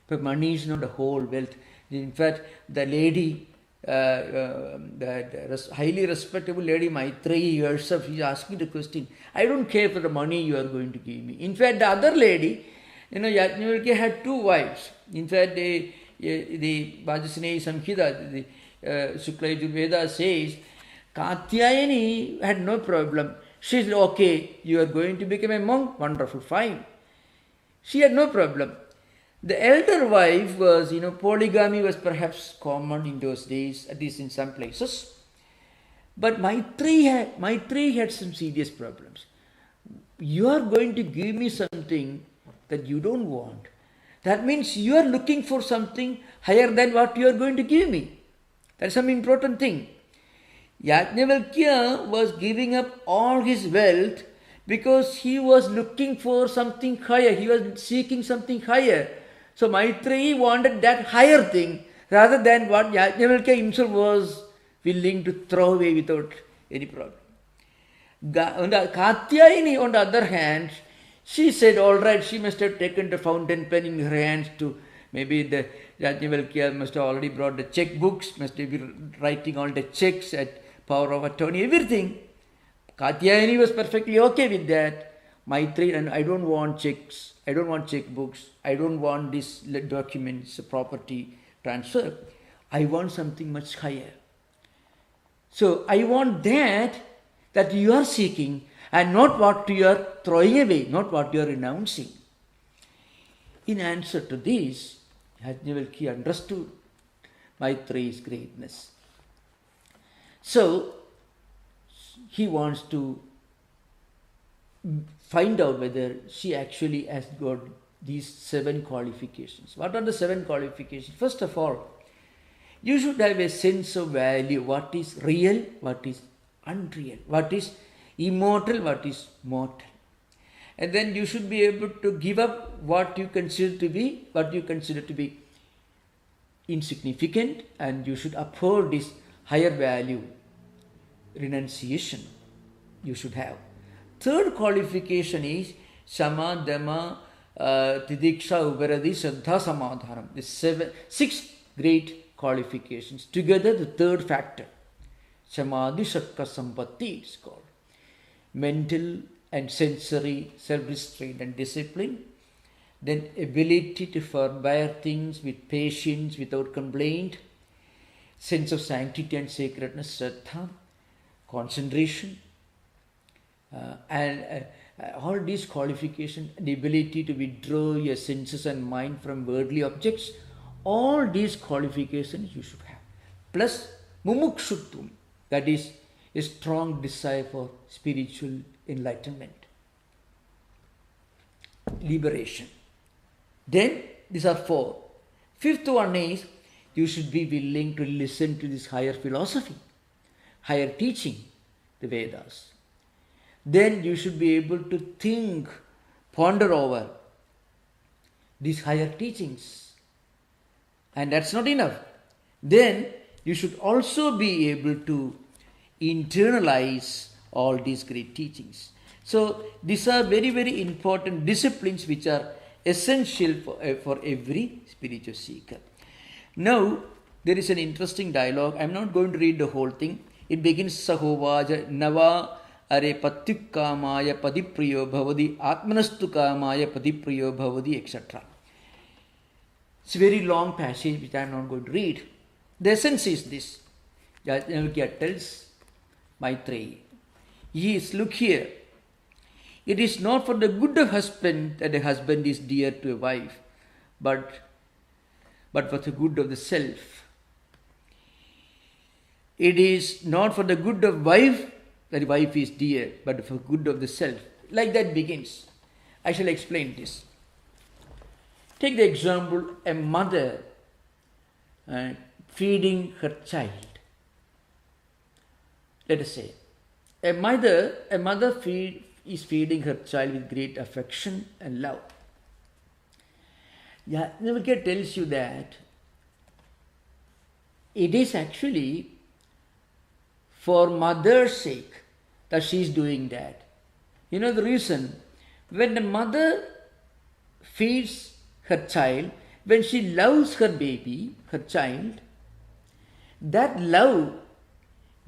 [SPEAKER 1] but money is not the whole wealth. In fact, the lady, the highly respectable lady Maitreyi herself, is asking the question, I don't care for the money you are going to give me. In fact, the other lady, Yajnavalkya had two wives. In fact, the Vajasneyi Samhita, the Shukla Yajurveda says, Katyayani had no problem. She said, okay, you are going to become a monk, wonderful, fine. She had no problem. The elder wife was, polygamy was perhaps common in those days, at least in some places. But Maitreyi had some serious problems. You are going to give me something that you don't want. That means you are looking for something higher than what you are going to give me. That's some important thing. Yajnavalkya was giving up all his wealth because he was looking for something higher. He was seeking something higher. So Maitreyi wanted that higher thing rather than what Yajnavalkya himself was willing to throw away without any problem. Katyayani, on the other hand, she said, all right, she must have taken the fountain pen in her hands to, maybe the Yajnavalkya must have already brought the checkbooks, must have been writing all the checks at power of attorney, everything. Katyayani was perfectly okay with that. Maitreyi, and I don't want checks, I don't want checkbooks, I don't want these documents, property transfer. I want something much higher. So I want that you are seeking, and not what you are throwing away, not what you are renouncing. In answer to this, Yajnavalkya understood Maitreyi's greatness. So he wants to find out whether she actually has got these 7 qualifications. What are the 7 qualifications? First of all, you should have a sense of value. What is real, what is unreal, what is immortal, what is mortal. And then you should be able to give up what you consider to be insignificant, and you should uphold this higher value. Renunciation you should have. Third qualification is Shama, Dhamma, Tidiksha, Uparadi, Shraddha, Samadhanam. The 6 great qualifications. Together the third factor, Samadhi, Shakka, Sampatti, it's called. Mental and sensory self-restraint and discipline. Then ability to forbear things with patience, without complaint. Sense of sanctity and sacredness, Shraddha. Concentration. And all these qualifications, the ability to withdraw your senses and mind from worldly objects, all these qualifications you should have. Plus mumukshutvam, that is a strong desire for spiritual enlightenment, liberation. Then these are 4. Fifth one is you should be willing to listen to this higher philosophy, higher teaching, the Vedas. Then you should be able to think, ponder over these higher teachings. And that's not enough. Then you should also be able to internalize all these great teachings. So these are very, very important disciplines which are essential for every spiritual seeker. Now, there is an interesting dialogue. I am not going to read the whole thing. It begins, Sahovaja Nava Are Patyukamaya Padipriyo Bhavadi Atmanastu Kamaya Padipriyo Bhavadi, etc. It's a very long passage which I am not going to read. The essence is this. Yajnavalkya tells Maitreyi, yes, look here. It is not for the good of husband that a husband is dear to a wife, but for the good of the self. It is not for the good of wife that a wife is dear, but for the good of the self. Like that begins. I shall explain this. Take the example, a mother feeding her child. Let us say, a mother is feeding her child with great affection and love. Yajnavalkya tells you that it is actually for mother's sake that she is doing that. You know the reason? When the mother feeds her child, when she loves her baby, her child, that love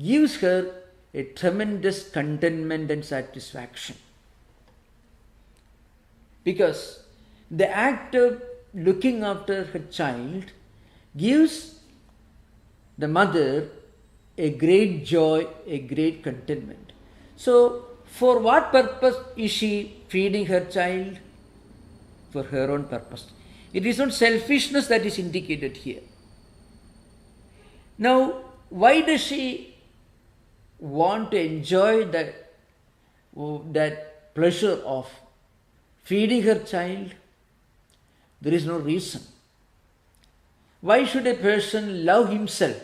[SPEAKER 1] gives her a tremendous contentment and satisfaction. Because the act of looking after her child gives the mother a great joy, a great contentment. So, for what purpose is she feeding her child? For her own purpose. It is not selfishness that is indicated here. Now, why does she want to enjoy that pleasure of feeding her child? There is no reason. Why should a person love himself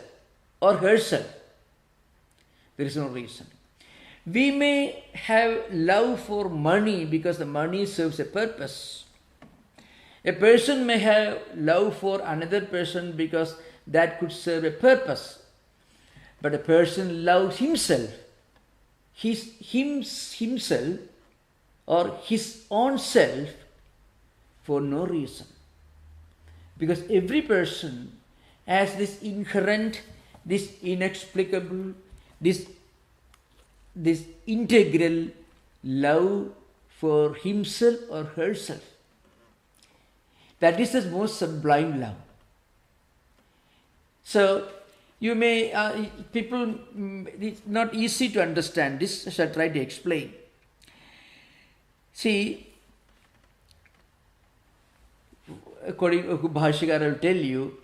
[SPEAKER 1] or herself? There is no reason. We may have love for money because the money serves a purpose. A person may have love for another person because that could serve a purpose. But a person loves himself, himself or his own self for no reason. Because every person has this inherent, this inexplicable, this integral love for himself or herself. That is the most sublime love. So, you may, people, it's not easy to understand this, I shall try to explain. See, according to Bhashikara, I will tell you,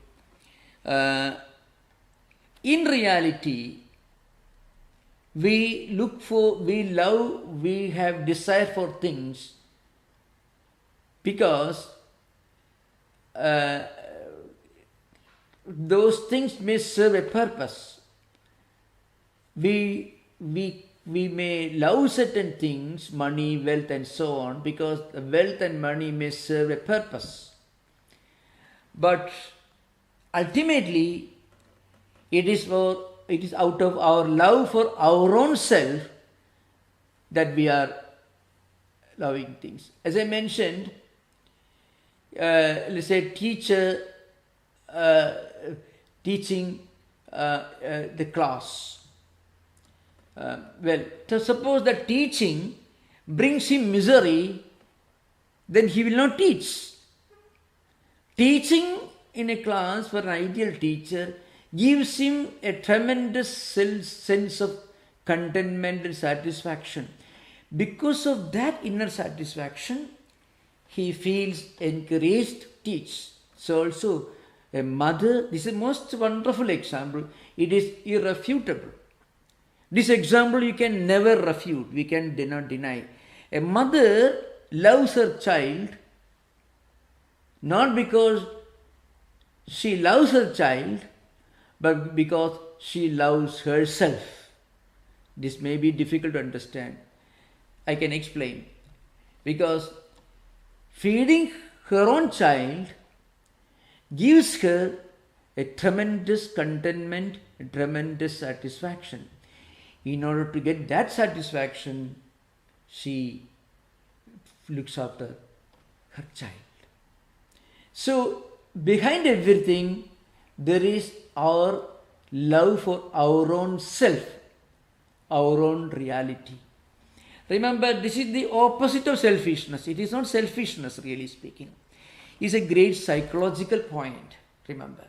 [SPEAKER 1] in reality, we look for, we love, we have desire for things because those things may serve a purpose. We may love certain things, money, wealth and so on, because the wealth and money may serve a purpose. But ultimately, it is out of our love for our own self that we are loving things. As I mentioned, let's say teacher teaching the class. So suppose that teaching brings him misery, then he will not teach. Teaching in a class for an ideal teacher gives him a tremendous sense of contentment and satisfaction. Because of that inner satisfaction, he feels encouraged to teach. So also a mother, this is a most wonderful example. It is irrefutable. This example you can never refute, we can not deny. A mother loves her child not because she loves her child, but because she loves herself. This may be difficult to understand. I can explain. Because feeding her own child gives her a tremendous contentment, a tremendous satisfaction. In order to get that satisfaction, she looks after her child. So, behind everything, there is our love for our own self, our own reality. Remember, this is the opposite of selfishness. It is not selfishness, really speaking. It's a great psychological point, remember.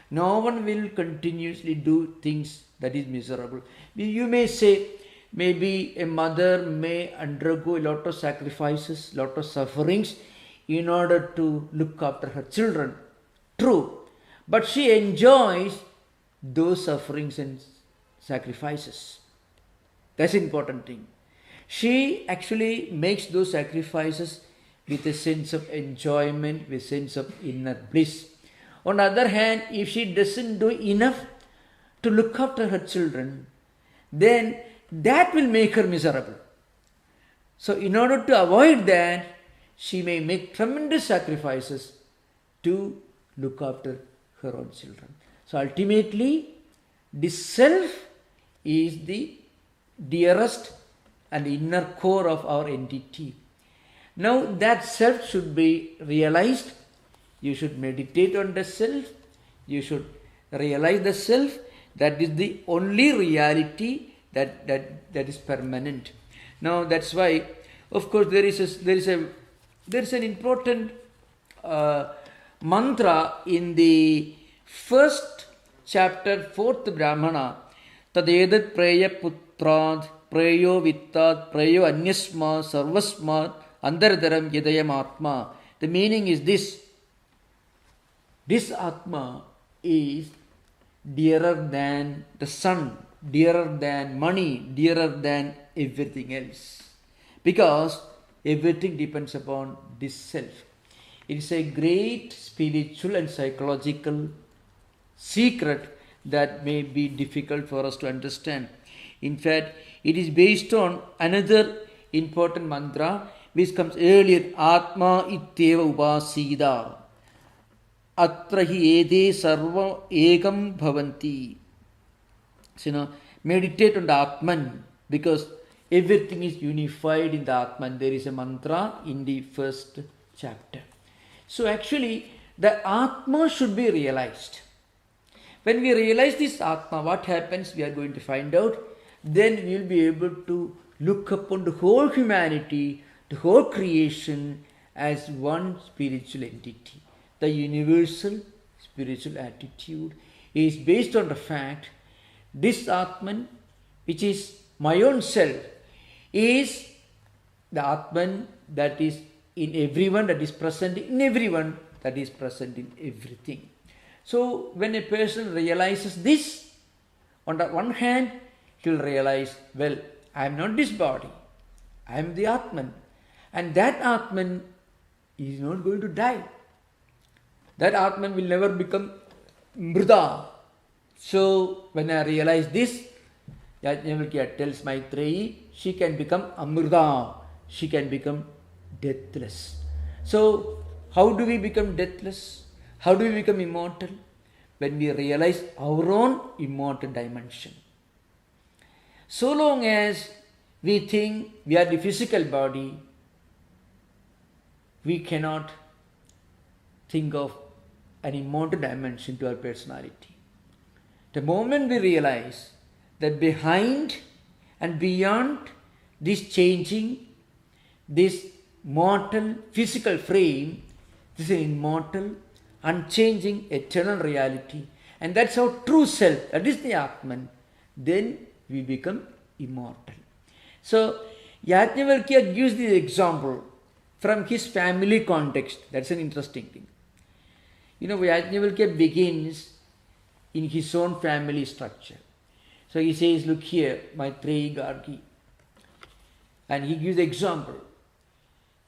[SPEAKER 1] No one will continuously do things that is miserable. You may say, maybe a mother may undergo a lot of sacrifices, lot of sufferings in order to look after her children. True. But she enjoys those sufferings and sacrifices. That's the important thing. She actually makes those sacrifices with a sense of enjoyment, with a sense of inner bliss. On the other hand, if she doesn't do enough to look after her children, then that will make her miserable. So in order to avoid that, she may make tremendous sacrifices to look after her own children. So ultimately, this self is the dearest and inner core of our entity. Now that self should be realized. You should meditate on the self. You should realize the self. That is the only reality that is permanent. Now that's why, of course, there is an important mantra in the first chapter, fourth Brahmana. Tadedat preya putrad preyo vittad preyo anyasma sarvasma andardaram yadayam atma. The meaning is this. This Atma is dearer than the sun, dearer than money, dearer than everything else. Because everything depends upon this self. It is a great spiritual and psychological secret that may be difficult for us to understand. In fact, it is based on another important mantra which comes earlier, Atma ityeva upasida. Atra hi ede sarva ekam bhavanti. So, meditate on the Atman, because everything is unified in the Atman. There is a mantra in the first chapter. So actually, the Atma should be realized. When we realize this Atma, what happens, we are going to find out. Then we will be able to look upon the whole humanity, the whole creation as one spiritual entity. The universal spiritual attitude is based on the fact this Atman, which is my own self, is the Atman that is in everyone, that is present in everyone, that is present in everything. So when a person realizes this, on the one hand, he will realize, well, I am not this body, I am the Atman. And that Atman is not going to die. That Atman will never become mrida. So when I realize this, Yajnavalkya tells Maitreyi, she can become amrita, she can become deathless. So how do we become deathless? How do we become immortal? When we realize our own immortal dimension. So long as we think we are the physical body, we cannot think of an immortal dimension to our personality. The moment we realize that behind and beyond this changing, this mortal physical frame, this is an immortal, unchanging, eternal reality, and that's our true self, that is the Atman, then we become immortal. So Yajnavalkya gives this example from his family context. That's an interesting thing. You know, Yajnavalkya begins in his own family structure. So he says, look here, Maitreyi Gargi. And he gives the example.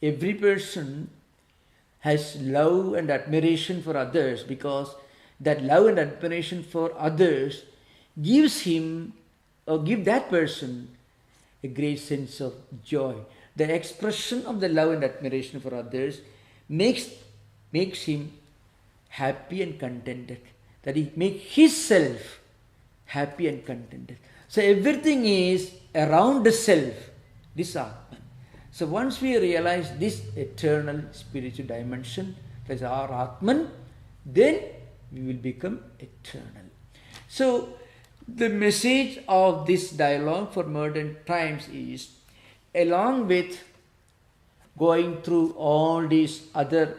[SPEAKER 1] Every person has love and admiration for others, because that love and admiration for others gives him, or give that person, a great sense of joy. The expression of the love and admiration for others makes him happy and contented. That he makes his self happy and contented. So everything is around the self, this Atman. So once we realize this eternal spiritual dimension, that is our Atman, then we will become eternal. So the message of this dialogue for modern times is, along with going through all these other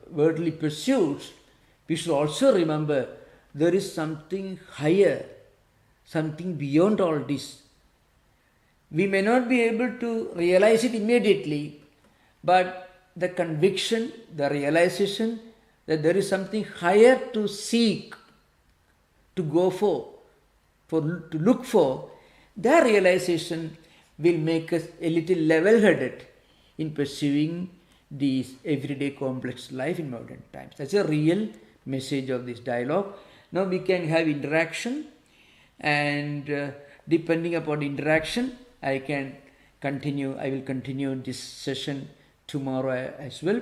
[SPEAKER 1] worldly pursuits, we should also remember there is something higher, something beyond all this. We may not be able to realize it immediately, but the conviction, the realization that there is something higher to seek, to go for to look for, that realization will make us a little level-headed in pursuing this everyday complex life in modern times. That's a real message of this dialogue. Now we can have interaction, and depending upon interaction, I will continue this session tomorrow as well.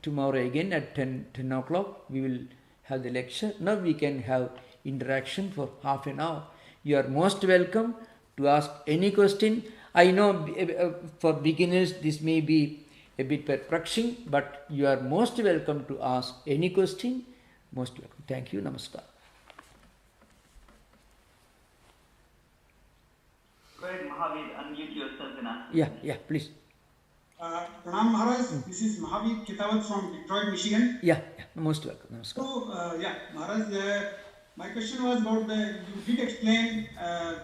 [SPEAKER 1] Tomorrow again at 10 o'clock we will have the lecture. Now we can have interaction for half an hour. You are most welcome to ask any question. I know for beginners this may be a bit perplexing, but you are most welcome to ask any question. Most welcome. Thank you. Namaskar.
[SPEAKER 3] Go ahead, Mahavir, unmute yourself and ask.
[SPEAKER 1] Yeah, please.
[SPEAKER 4] Pranam Maharaj, this is Mahavir Kitawat from Detroit, Michigan.
[SPEAKER 1] Yeah, most welcome. Namaskar.
[SPEAKER 4] So, Maharaj, my question was about you did explain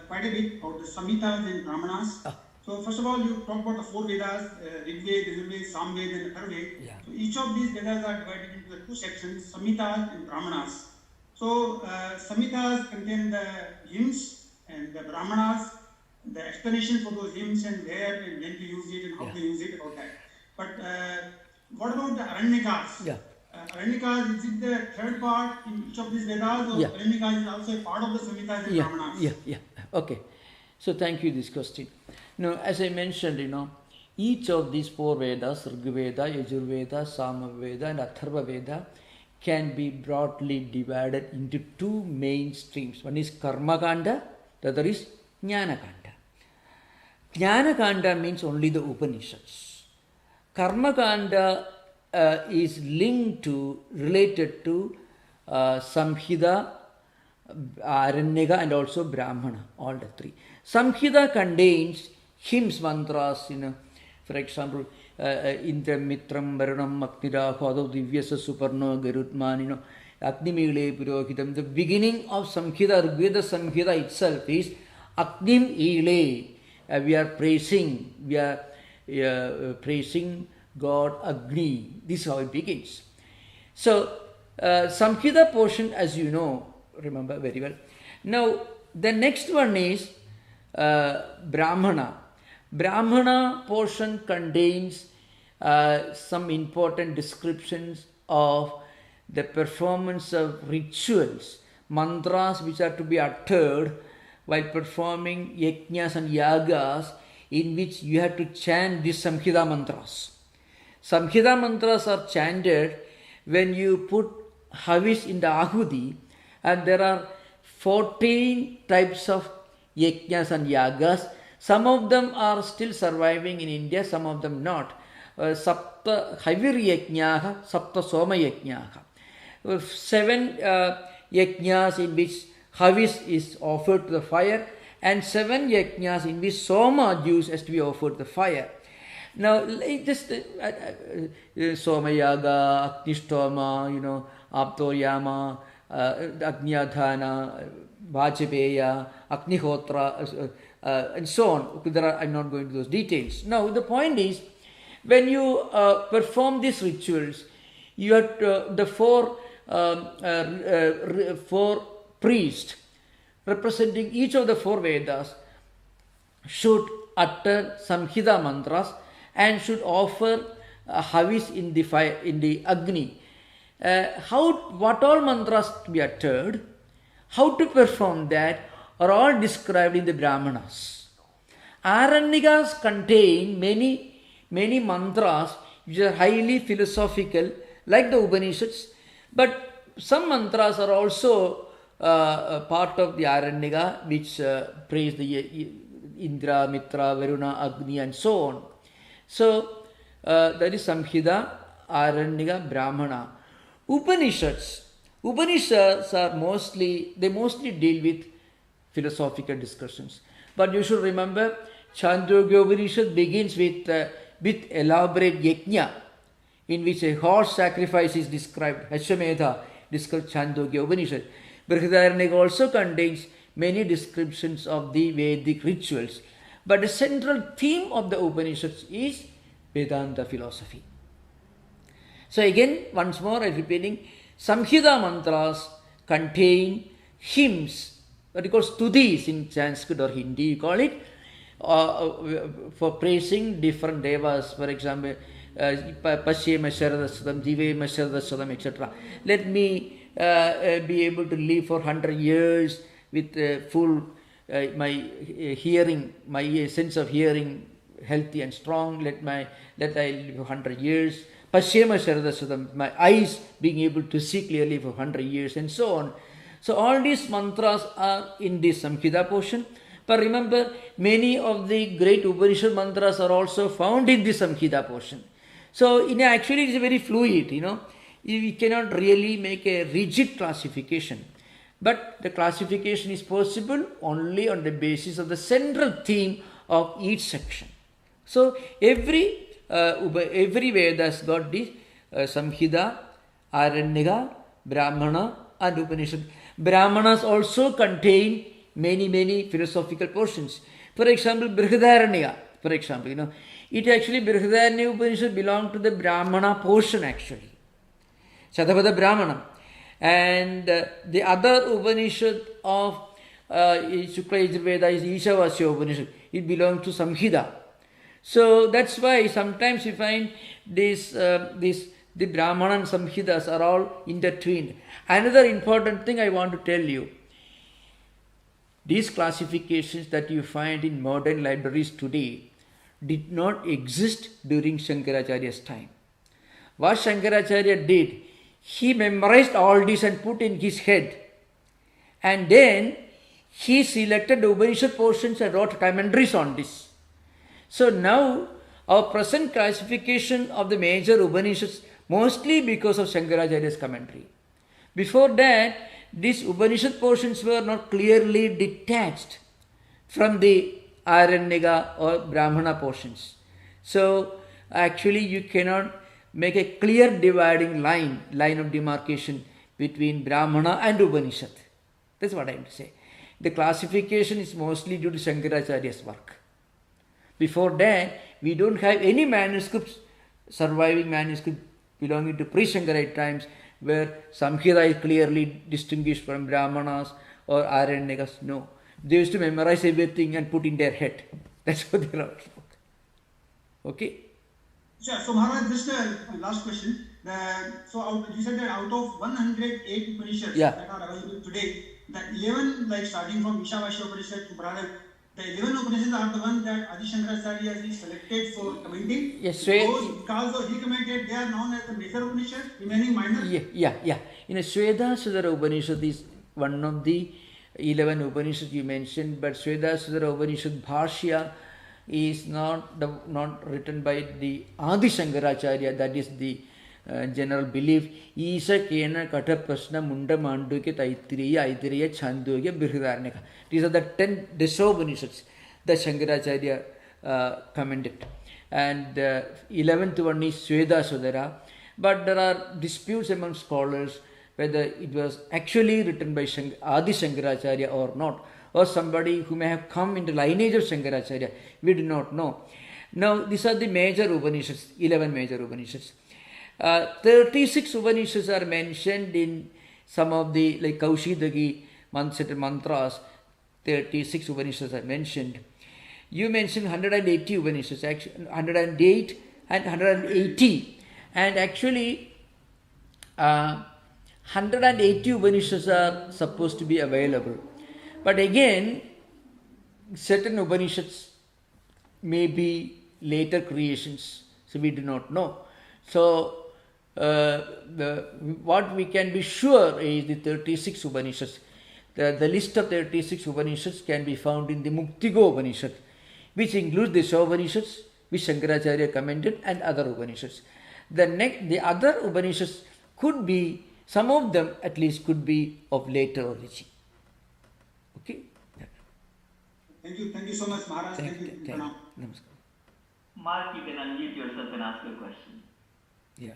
[SPEAKER 4] quite a bit about the Samhitas and Brahmanas. So, first of all, you talked about the 4 Vedas, Rig Veda, Yajurveda, Samveda and Atharvaveda.
[SPEAKER 1] Yeah.
[SPEAKER 4] So, each of these Vedas are divided into the 2 sections, Samhitas and Brahmanas. So, Samhitas contain the hymns, and the Brahmanas, the explanation for those hymns and where and when to use it and how to use it, about that. But what about the Aranyakas?
[SPEAKER 1] Yeah.
[SPEAKER 4] Aranyakas, is it the third part in each of these Vedas, or Aranyakas is also a part of the Samhitas and Brahmanas?
[SPEAKER 1] Yeah. Okay. So thank you this question. Now, as I mentioned, each of these 4 Vedas, Rig Veda, Yajurveda, Samaveda and Atharvaveda, can be broadly divided into 2 main streams. One is Karma Kanda, the other is Jnana Kanda. Jnana Kanda means only the Upanishads. Karma Kanda is related to Samhita, Aranyaka and also Brahmana, all the 3. Samhita contains hymns, mantras, for example, Indra Mitram Varunam Aknira Hado Divyasa Suparno Garutman, Agnimile Purohitam. The beginning of Samhita, Rigveda Samhita itself is Agnim Ile. We are praising God Agni. This is how it begins. So, Samhita portion, as you know, remember very well. Now, the next one is Brahmana. Brahmana portion contains some important descriptions of the performance of rituals, mantras which are to be uttered while performing yajnas and yagas, in which you have to chant these Samhita mantras. Samhita mantras are chanted when you put havis in the ahuti, and there are 14 types of yajnas and yagas. Some of them are still surviving in India, some of them not. Sapta Havir Yajnaha, Sapta Soma Yajnaha. 7 yajnas in which Havis is offered to the fire, and 7 yajnas in which Soma juice has to be offered to the fire. Now, just Soma Yaga, Agnishtoma, Aptoyama, Agnyadhana, Vajapeya, Agnihotra, and so on. I'm not going to those details. Now, the point is, when you perform these rituals, you have the 4 priests representing each of the 4 Vedas should utter Samhita mantras and should offer havis in the fire, in the Agni. What all mantras to be uttered, how to perform that, are all described in the Brahmanas. Aranyakas contain many mantras which are highly philosophical, like the Upanishads, but some mantras are also part of the Aranyaka, which praise the Indra, Mitra, Varuna, Agni and so on. So, that is Samhita, Aranyaka, Brahmana. Upanishads are mostly deal with philosophical discussions. But you should remember, Chandogya Upanishad begins with elaborate yajna, in which a horse sacrifice is described. Ashwamedha describes Chandogya Upanishad. Brihadaranyaka also contains many descriptions of the Vedic rituals. But the central theme of the Upanishads is Vedanta philosophy. So again, once more I am repeating, Samhita mantras contain hymns, what you call stutis in Sanskrit or Hindi, you call it, for praising different devas. For example, Pashyema Sharadasadam, Jivema Sharadasadam, etc. Let me be able to live for 100 years with full my hearing, my sense of hearing healthy and strong. Let I live for 100 years. Pashyema Sharadasadam, my eyes being able to see clearly for 100 years, and so on. So all these mantras are in this Samhita portion. But remember, many of the great Upanishad mantras are also found in the Samhita portion. So actually it is very fluid, We cannot really make a rigid classification. But the classification is possible only on the basis of the central theme of each section. So every Veda has got this Samhita, Aranyaka, Brahmana and Upanishad. Brahmanas also contain many philosophical portions. For example, Brihadaranyaka, it actually, Brihadaranyaka Upanishad belongs to the Brahmana portion actually. Shatapada Brahmana. And the other Upanishad of Shukla Yajurveda is Ishavasya Upanishad. It belongs to Samhita. So that's why sometimes you find the Brahmana and Samhitas are all intertwined. Another important thing I want to tell you, these classifications that you find in modern libraries today did not exist during Shankaracharya's time. What Shankaracharya did, he memorized all this and put in his head. And then he selected the Upanishad portions and wrote commentaries on this. So now our present classification of the major Upanishads mostly because of Shankaracharya's commentary. Before that, these Upanishad portions were not clearly detached from the Aranyaka or Brahmana portions. So actually you cannot make a clear dividing line of demarcation between Brahmana and Upanishad. That's what I am to say. The classification is mostly due to Shankaracharya's work. Before that, we don't have any manuscripts, surviving manuscript belonging to pre-Shankarite times, where Samhita is clearly distinguished from Brahmanas or Aranyakas. No. They used to memorize everything and put in their head. That's what they wrote. Okay?
[SPEAKER 4] Sure. So Maharaj, just a last question. You said that out of 108 Upanishads that are available today, the 11, starting from Ishavasya Upanishad to Brihadaranyaka, the 11 Upanishads are the ones that Adi Shankaracharya is selected for commenting.
[SPEAKER 1] Yes,
[SPEAKER 4] because he commented, they are known as the major Upanishad, remaining minor.
[SPEAKER 1] Yeah. Shvedasudara Upanishad is one of the 11 Upanishads you mentioned, but Shvedasudara Upanishad Bhashya is not written by the Adi Shankaracharya. That is the general belief. Isa Kena Kata Prasna Munda Manduke Taittiriya Aitiriya Chandogya Brihadaranyaka. These are the 10 Upanishads that Shankaracharya commented. And 11th one is Shvedasudara. But there are disputes among scholars whether it was actually written by Adi Shankaracharya or not, or somebody who may have come in the lineage of Shankaracharya. We do not know. Now, these are the major Upanishads, 11 major Upanishads. 36 Upanishads are mentioned in some of the, like Kaushidagi mantras. 36 Upanishads are mentioned. You mentioned 180 Upanishads, actually 108 and 180. And actually, 180 Upanishads are supposed to be available. But again, certain Upanishads may be later creations, so we do not know. So, what we can be sure is the 36 Upanishads. The list of 36 Upanishads can be found in the Muktigo Upanishad, which includes the Upanishads, which Shankaracharya commented, and other Upanishads. The other Upanishads could be, some of them at least could be of later origin. Okay?
[SPEAKER 4] Thank you so much, Maharaj. Thank you.
[SPEAKER 1] Namaskar.
[SPEAKER 3] Mark, you can unmute yourself and ask a question.
[SPEAKER 1] Yeah.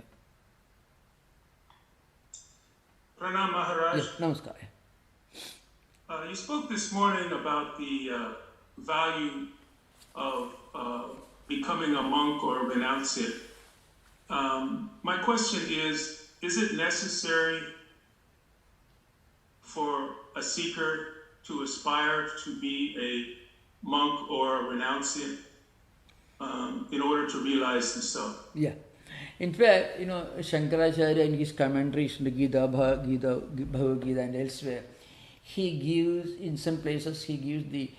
[SPEAKER 5] Pranam Maharaj.
[SPEAKER 1] Yes, namaskar.
[SPEAKER 5] You spoke this morning about the value of becoming a monk or a renunciate. My question is it necessary for a seeker to aspire to be a monk or a renunciate in order to realize the self?
[SPEAKER 1] Yeah. In fact, Shankaracharya in his commentaries on the Gita, Bhagavad Gita and elsewhere, he gives, in some places, he gives the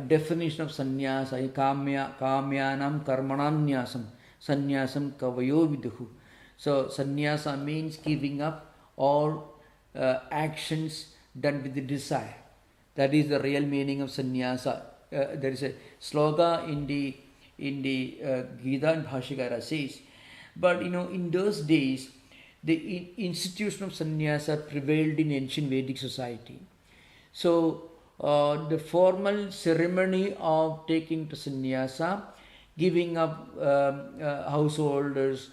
[SPEAKER 1] definition of sannyasa, kamyanam karmananyasam, sannyasam kavayo viduhu. So, sannyasa means giving up all actions done with the desire. That is the real meaning of sannyasa. There is a sloka in the Gita, and Bhashyakara says, but in those days, the institution of sannyasa prevailed in ancient Vedic society. So, the formal ceremony of taking to sannyasa, giving up householders,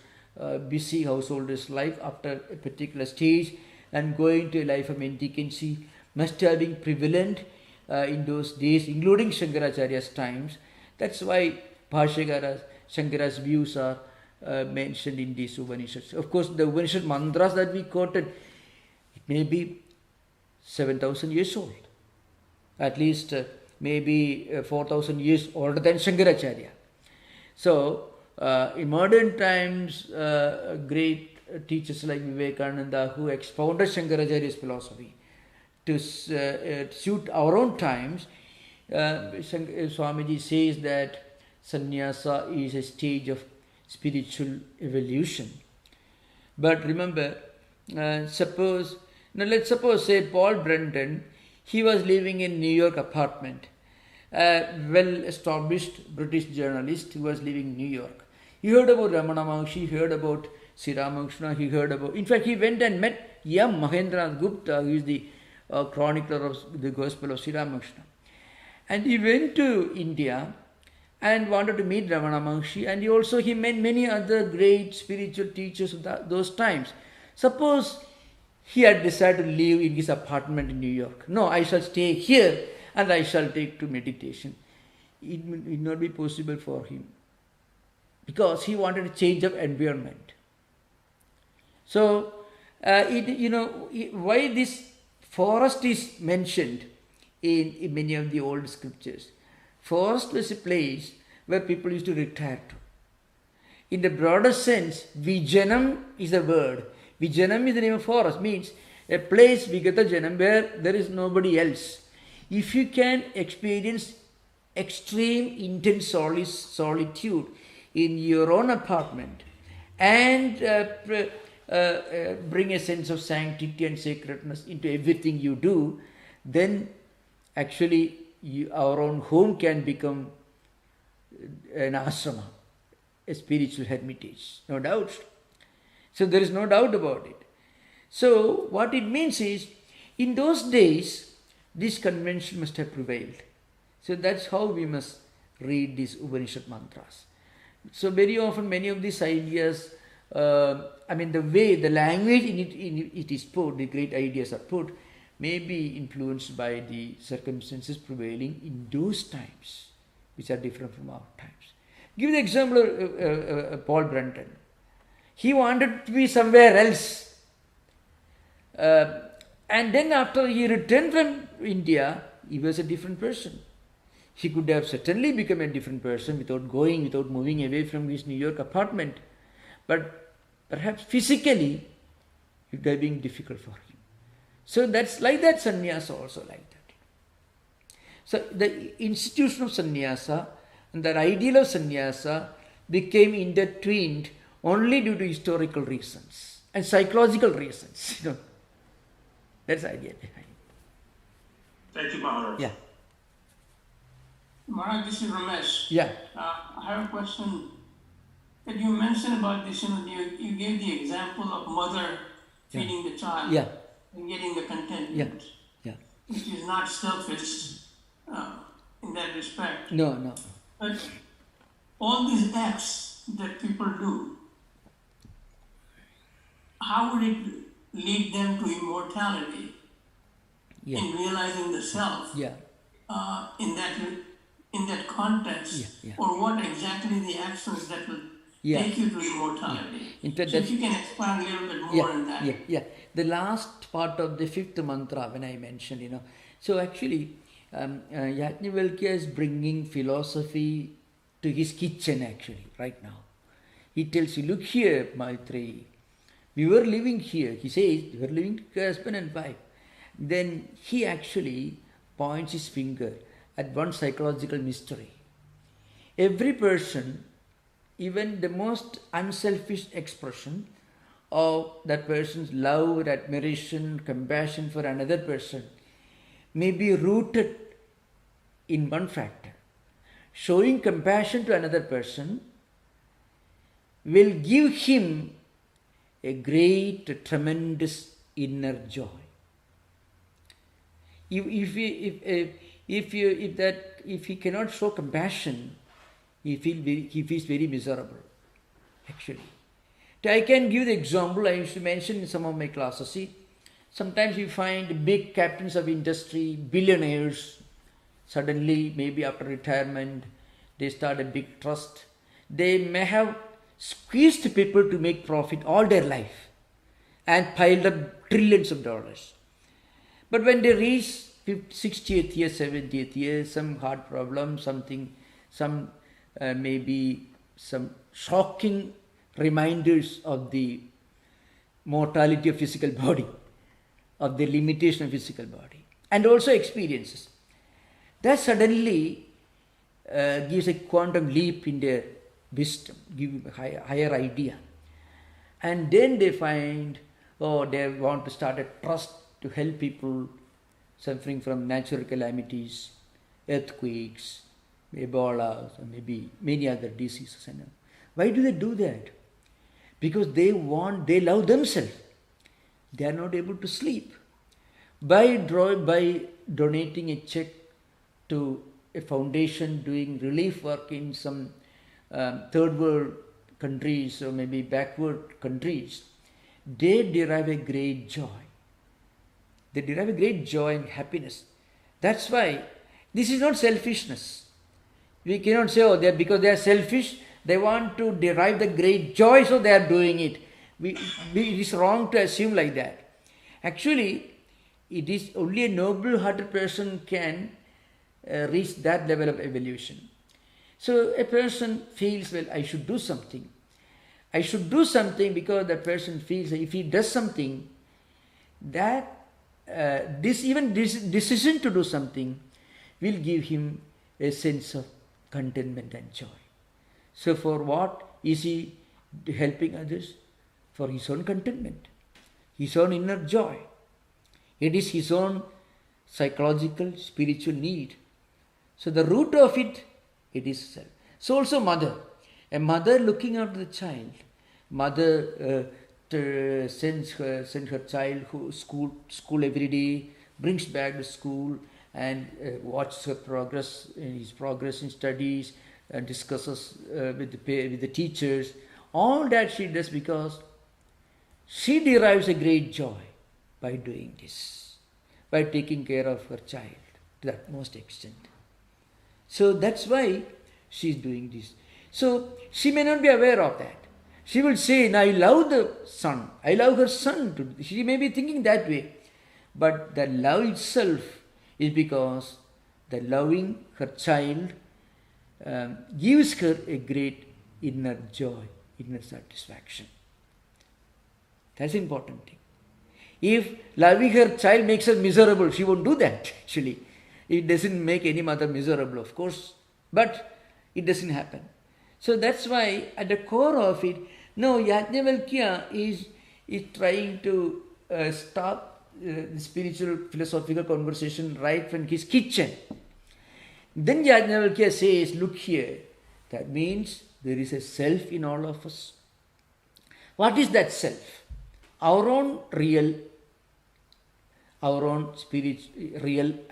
[SPEAKER 1] busy householders' life after a particular stage and going to a life of mendicancy must have been prevalent in those days, including Shankaracharya's times. That's why Shankara's views are mentioned in these Upanishads. Of course, the Upanishad mantras that we quoted, it may be 7,000 years old. At least maybe 4,000 years older than Shankaracharya. So, in modern times, great teachers like Vivekananda, who expounded Shankaracharya's philosophy to suit our own times, Swamiji says that sannyasa is a stage of spiritual evolution. But remember, let's suppose, say Paul Brenton, he was living in New York apartment. A well-established British journalist who was living in New York. He heard about Ramana Maharshi, he heard about Sri Ramakrishna, he heard about... In fact, he went and met M. Mahendranath Gupta, who is the chronicler of the Gospel of Sri Ramakrishna. And he went to India and wanted to meet Ramana Maharshi, and he met many other great spiritual teachers of those times. Suppose he had decided to live in his apartment in New York. No, I shall stay here and I shall take to meditation. It will not be possible for him because he wanted a change of environment. So, why this forest is mentioned in many of the old scriptures. Forest was a place where people used to retire to. In the broader sense, Vijanam is the word. Vijanam is the name of forest, means a place, Vigata Janam, where there is nobody else. If you can experience extreme, intense solitude in your own apartment and bring a sense of sanctity and sacredness into everything you do, then actually our own home can become an ashrama, a spiritual hermitage, no doubt. So there is no doubt about it. So what it means is, in those days, this convention must have prevailed. So that's how we must read these Upanishad mantras. So very often many of these ideas, the language in it is put, the great ideas are put, may be influenced by the circumstances prevailing in those times, which are different from our times. Give the example of Paul Brenton. He wanted to be somewhere else. And then after he returned from India, he was a different person. He could have certainly become a different person without moving away from his New York apartment. But perhaps physically, it would have been difficult for him. So that's like that, sannyasa also like that. So the institution of sannyasa and the ideal of sannyasa became intertwined only due to historical reasons and psychological reasons. That's the idea behind it.
[SPEAKER 5] Thank you, Maharaj.
[SPEAKER 1] Yeah.
[SPEAKER 6] Maharaj, this is Ramesh.
[SPEAKER 1] Yeah.
[SPEAKER 6] I have a question. That you mentioned about this, you gave the example of mother feeding the child and getting the contentment, which is not selfish in that respect.
[SPEAKER 1] No.
[SPEAKER 6] But all these acts that people do, how would it lead them to immortality in realizing the self in that context? Or what exactly the actions that will take you to immortality?
[SPEAKER 1] In fact,
[SPEAKER 6] so if you can expand a little bit more on that.
[SPEAKER 1] The last part of the fifth mantra when I mentioned, So actually, Yajnavalkya is bringing philosophy to his kitchen actually right now. He tells you, look here, Maitreyi. We were living here. He says, we were living husband and wife. Then he actually points his finger at one psychological mystery. Every person, even the most unselfish expression of that person's love or admiration, compassion for another person may be rooted in one factor. Showing compassion to another person will give him a great, tremendous inner joy. If he cannot show compassion, he feels very miserable, actually. I can give the example I used to mention in some of my classes. See, sometimes you find big captains of industry, billionaires, suddenly, maybe after retirement, they start a big trust. They may have squeezed people to make profit all their life and piled up trillions of dollars. But when they reach 60th year, 70th year, some heart problem, maybe some shocking reminders of the mortality of physical body, of the limitation of physical body, and also experiences. That suddenly gives a quantum leap in their wisdom, give a higher idea. And then they find, they want to start a trust to help people suffering from natural calamities, earthquakes, Ebola, or maybe many other diseases. Why do they do that? Because they love themselves. They are not able to sleep. By donating a check to a foundation doing relief work in some third world countries or maybe backward countries, they derive a great joy. They derive a great joy and happiness. That's why this is not selfishness. We cannot say, because they are selfish, they want to derive the great joy, so they are doing it. It is wrong to assume like that. Actually, it is only a noble-hearted person can reach that level of evolution. So a person feels, I should do something. I should do something because that person feels that if he does something, that this decision to do something will give him a sense of contentment and joy. So for what is he helping others? For his own contentment, his own inner joy. It is his own psychological, spiritual need. So the root of it is self. So also mother. A mother looking after the child. Mother sends her child to school every day, brings back to school and watches his progress in studies, and discusses with the teachers. All that she does because she derives a great joy by doing this, by taking care of her child to the utmost extent. So that's why she is doing this. So she may not be aware of that. She will say, I love the son. I love her son. She may be thinking that way. But the love itself is because the loving her child gives her a great inner joy, inner satisfaction. That's the important thing. If loving her child makes her miserable, she won't do that actually. It doesn't make any mother miserable, of course, but it doesn't happen. So that's why at the core of it, Yajnavalkya is trying to stop the spiritual philosophical conversation right from his kitchen. Then Yajnavalkya says, look here, that means there is a self in all of us. What is that self? Our own real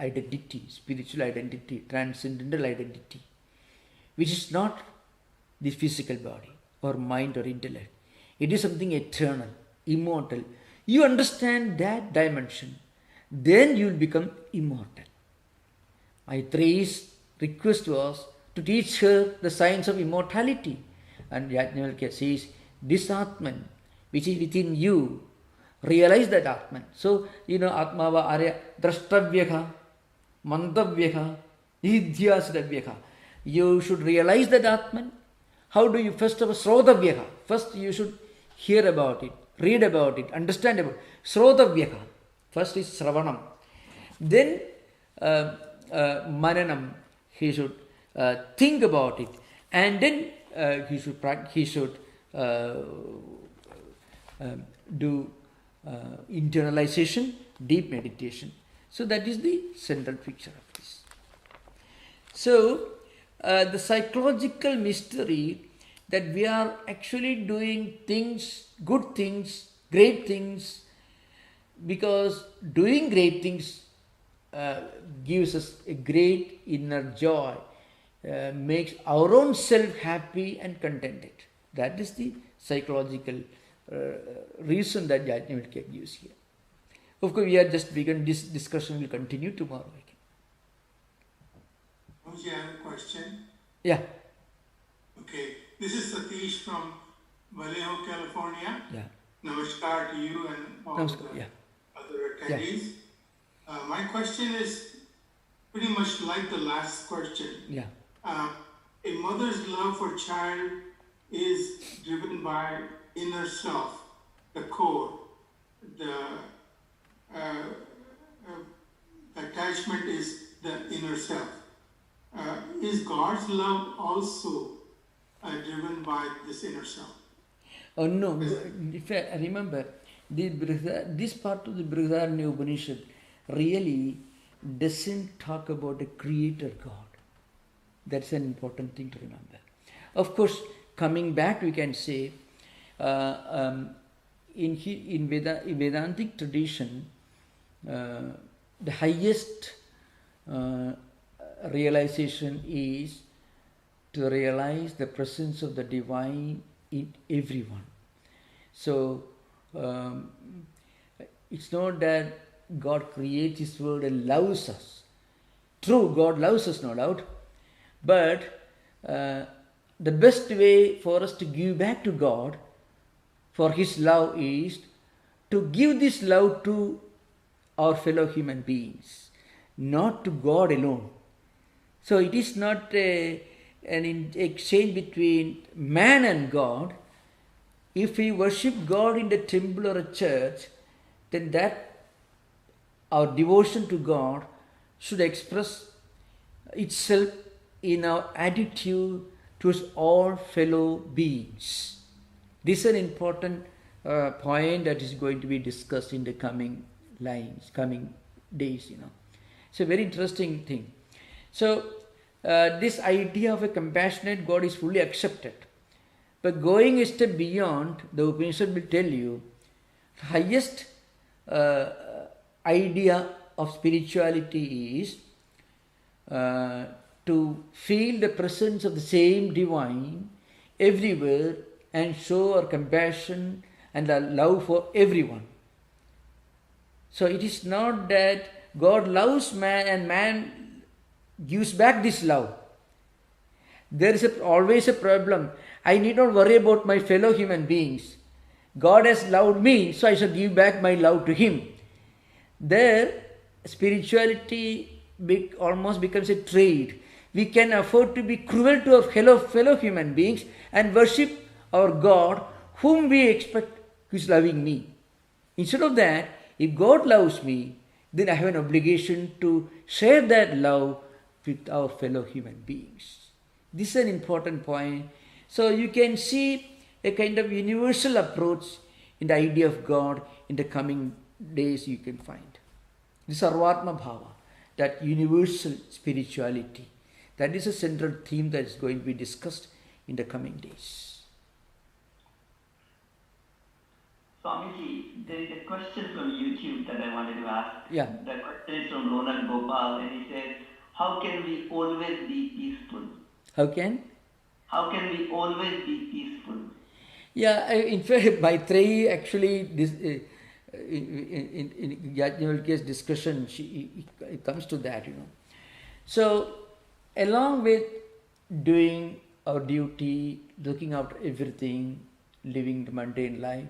[SPEAKER 1] identity, spiritual identity, transcendental identity, which is not the physical body or mind or intellect. It is something eternal, immortal. You understand that dimension, then you will become immortal. Maitreyi's request was to teach her the science of immortality. And Yajnavalkya says, this Atman, which is within you, realize that Atman. So, Atmava Arya Drashtavyaha, Mantavyaha, Idhyasdavyaka. You should realize that Atman. How do you, first of all, Srodavyaha. First you should hear about it, read about it, understand about it. Srodavyaha. First is Sravanam. Then Mananam. He should think about it. And then he should do internalization, deep meditation. So that is the central picture of this. So the psychological mystery that we are actually doing things, good things, great things, because doing great things gives us a great inner joy, makes our own self happy and contented. That is the psychological reason that Yajnavalkya gives here. Of course, we have just begun. This discussion will continue tomorrow.
[SPEAKER 7] I have a question.
[SPEAKER 1] Yeah.
[SPEAKER 7] Okay. This is Satish from Vallejo, California.
[SPEAKER 1] Yeah.
[SPEAKER 7] Namaskar to you and all the other attendees. Yeah. My question is pretty much like the last question.
[SPEAKER 1] Yeah.
[SPEAKER 7] A mother's love for child is driven by inner self, the core. The attachment is the inner self. Is God's love also driven by this inner self?
[SPEAKER 1] Oh no, if I remember, this part of the Brihadaranyaka Upanishad really doesn't talk about a creator God. That's an important thing to remember. Of course, coming back, we can say, in Vedantic tradition, the highest realization is to realize the presence of the divine in everyone. So it's not that God creates His world and loves us. True, God loves us, no doubt, but the best way for us to give back to God for His love is to give this love to our fellow human beings, not to God alone. So it is not an exchange between man and God. If we worship God in the temple or a church, then that our devotion to God should express itself in our attitude towards all fellow beings. This is an important point that is going to be discussed in the coming days. It's a very interesting thing. So this idea of a compassionate God is fully accepted. But going a step beyond, the Upanishad will tell you, the highest idea of spirituality is to feel the presence of the same divine everywhere and show our compassion and our love for everyone. So it is not that God loves man and man gives back this love. There is always a problem. I need not worry about my fellow human beings. God has loved me, so I shall give back my love to Him. There, spirituality almost becomes a trade. We can afford to be cruel to our fellow human beings and worship our God, whom we expect is loving me. Instead of that, if God loves me, then I have an obligation to share that love with our fellow human beings. This is an important point. So you can see a kind of universal approach in the idea of God in the coming days you can find. The Sarvatma Bhava, that universal spirituality, that is a central theme that is going to be discussed in the coming days.
[SPEAKER 3] Swamiji, there is a question from YouTube that I wanted to ask.
[SPEAKER 1] Yeah.
[SPEAKER 3] The question is from Ronan Gopal, and he says, how can we always be peaceful?
[SPEAKER 1] How can
[SPEAKER 3] we always be peaceful?
[SPEAKER 1] Yeah, in fact, Maitreyi actually, in Yajnavalkya's discussion, it comes to that, So, along with doing our duty, looking after everything, living the mundane life,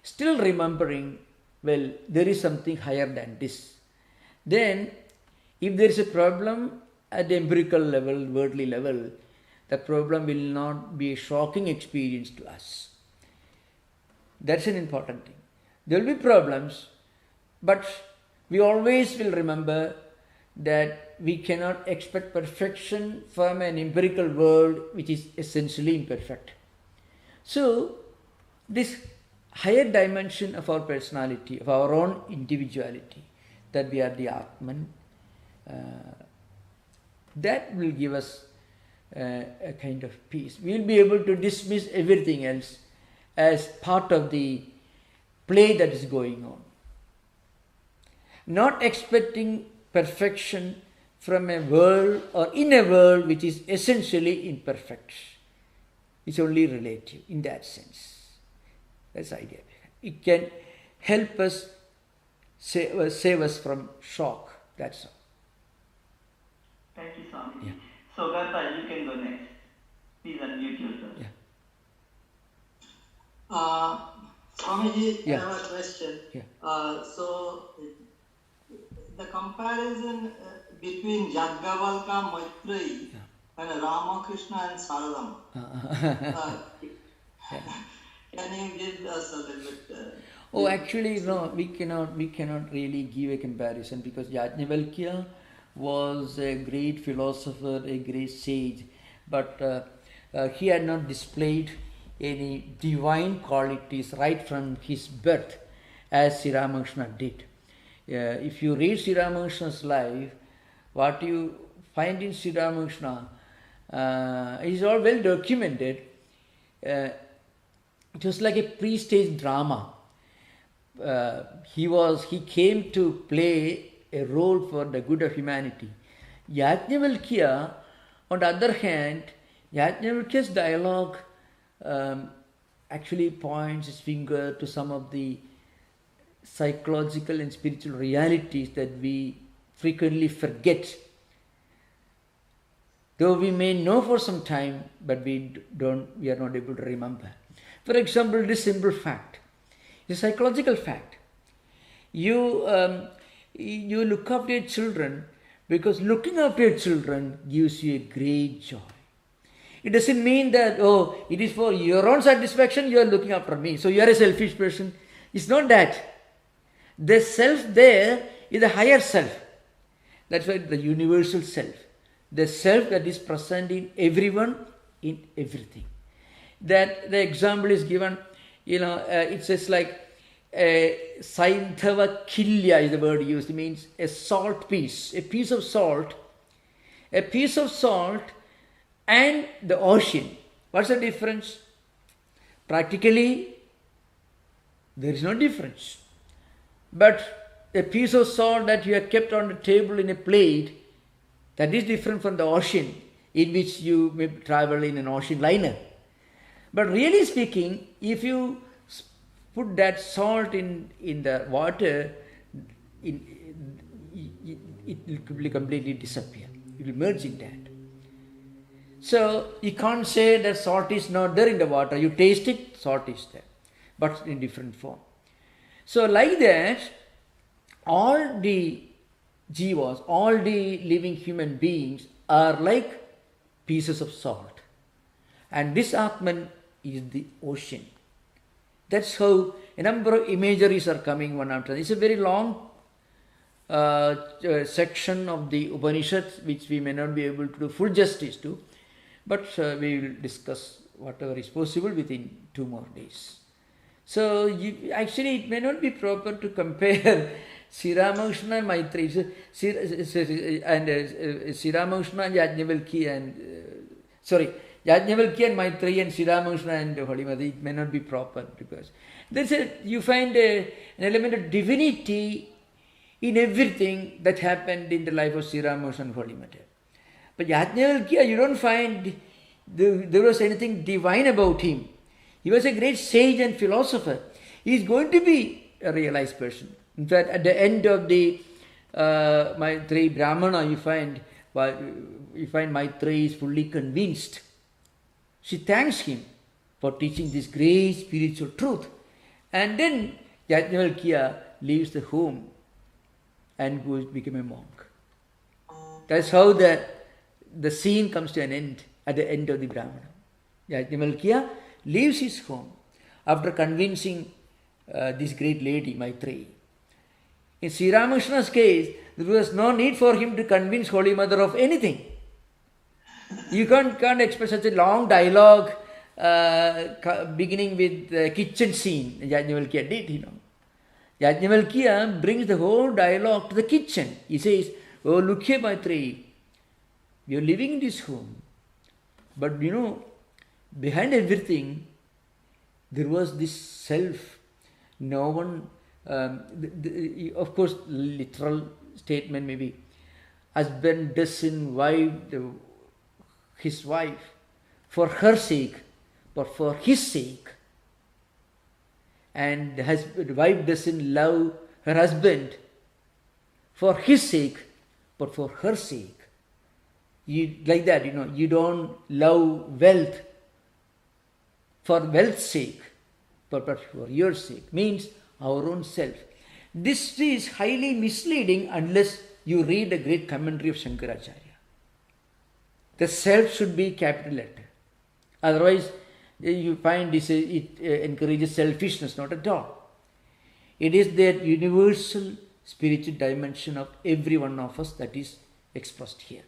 [SPEAKER 1] still remembering, well, there is something higher than this. Then, if there is a problem at the empirical level, worldly level, the problem will not be a shocking experience to us. That's an important thing. There will be problems, but we always will remember that we cannot expect perfection from an empirical world which is essentially imperfect. So, this higher dimension of our personality, of our own individuality, that we are the Atman, that will give us a kind of peace. We will be able to dismiss everything else as part of the play that is going on. Not expecting perfection from a world or in a world which is essentially imperfect. It's only relative in that sense. That's the idea. It can help us, save us from shock. That's all.
[SPEAKER 3] Thank you, Swami.
[SPEAKER 1] Yeah.
[SPEAKER 3] So, Gata, you can go next. Please unmute yourself.
[SPEAKER 1] Yeah.
[SPEAKER 8] Swamiji,
[SPEAKER 1] Yeah.
[SPEAKER 8] I have a question.
[SPEAKER 1] Yeah.
[SPEAKER 8] So, the comparison between Yajnavalkya and Maitreyi and Ramakrishna and Saradama. Can you give us a little bit?
[SPEAKER 1] Actually, no, we cannot really give a comparison, because Yajnavalkya was a great philosopher, a great sage, but he had not displayed any divine qualities right from his birth as Sri Ramakrishna did. If you read Sri Ramakrishna's life, what you find in Sri Ramakrishna is all well documented. It was like a pre-stage drama. He came to play a role for the good of humanity. Yajnavalkya, on the other hand, Yajnavalkya's dialogue actually points his finger to some of the psychological and spiritual realities that we frequently forget. Though we may know for some time, but we are not able to remember. For example, this simple fact, a psychological fact. You look after your children because looking after your children gives you a great joy. It doesn't mean that, it is for your own satisfaction you are looking after me, so you are a selfish person. It's not that. The self there is the higher self. That's why the universal self. The self that is present in everyone, in everything. That the example is given, it says like Saindhava Kilya is the word used. It means a salt piece, a piece of salt and the ocean. What's the difference? Practically, there is no difference. But a piece of salt that you have kept on the table in a plate, that is different from the ocean in which you may travel in an ocean liner. But really speaking, if you put that salt in the water, it will completely disappear. It will merge in that. So you can't say that salt is not there in the water. You taste it, salt is there, but in different form. So like that, all the jivas, all the living human beings are like pieces of salt. And this Atman is the ocean. That's how a number of imageries are coming one after another. It's a very long section of the Upanishads which we may not be able to do full justice to, but we will discuss whatever is possible within 2 more days. So actually it may not be proper to compare Sri Ramakrishna and Maitreyi, and Sri Ramakrishna and Yajnavalkya and Yajnavalkya and Maitreyi and Sri Ramakrishna and Holy Mother. It may not be proper because you find an element of divinity in everything that happened in the life of Sri Ramakrishna and Holy Mother. But Yajnavalkya, you don't find there was anything divine about him. He was a great sage and philosopher. He is going to be a realized person. In fact, at the end of the Maitreyi Brahmana, you find Maitreyi is fully convinced. She thanks him for teaching this great spiritual truth. And then Yajnavalkya leaves the home and goes become a monk. That's how the scene comes to an end at the end of the Brahmana. Yajnavalkya leaves his home after convincing this great lady, Maitreyi. In Sri Ramakrishna's case, there was no need for him to convince Holy Mother of anything. You can't expect such a long dialogue beginning with the kitchen scene. Yajnavalkya did, Yajnavalkya brings the whole dialogue to the kitchen. He says, oh, look here, Maitreyi, we are living in this home. But behind everything, there was this self. No one, of course, literal statement maybe. Husband doesn't wife his wife for her sake, but for his sake. And the wife doesn't love her husband for his sake, but for her sake. Like that, you don't love wealth for wealth's sake, but for your sake. Means our own self. This is highly misleading unless you read the great commentary of Shankaracharya. The self should be capital letter. Otherwise, you find it encourages selfishness, not at all. It is that universal spiritual dimension of every one of us that is expressed here.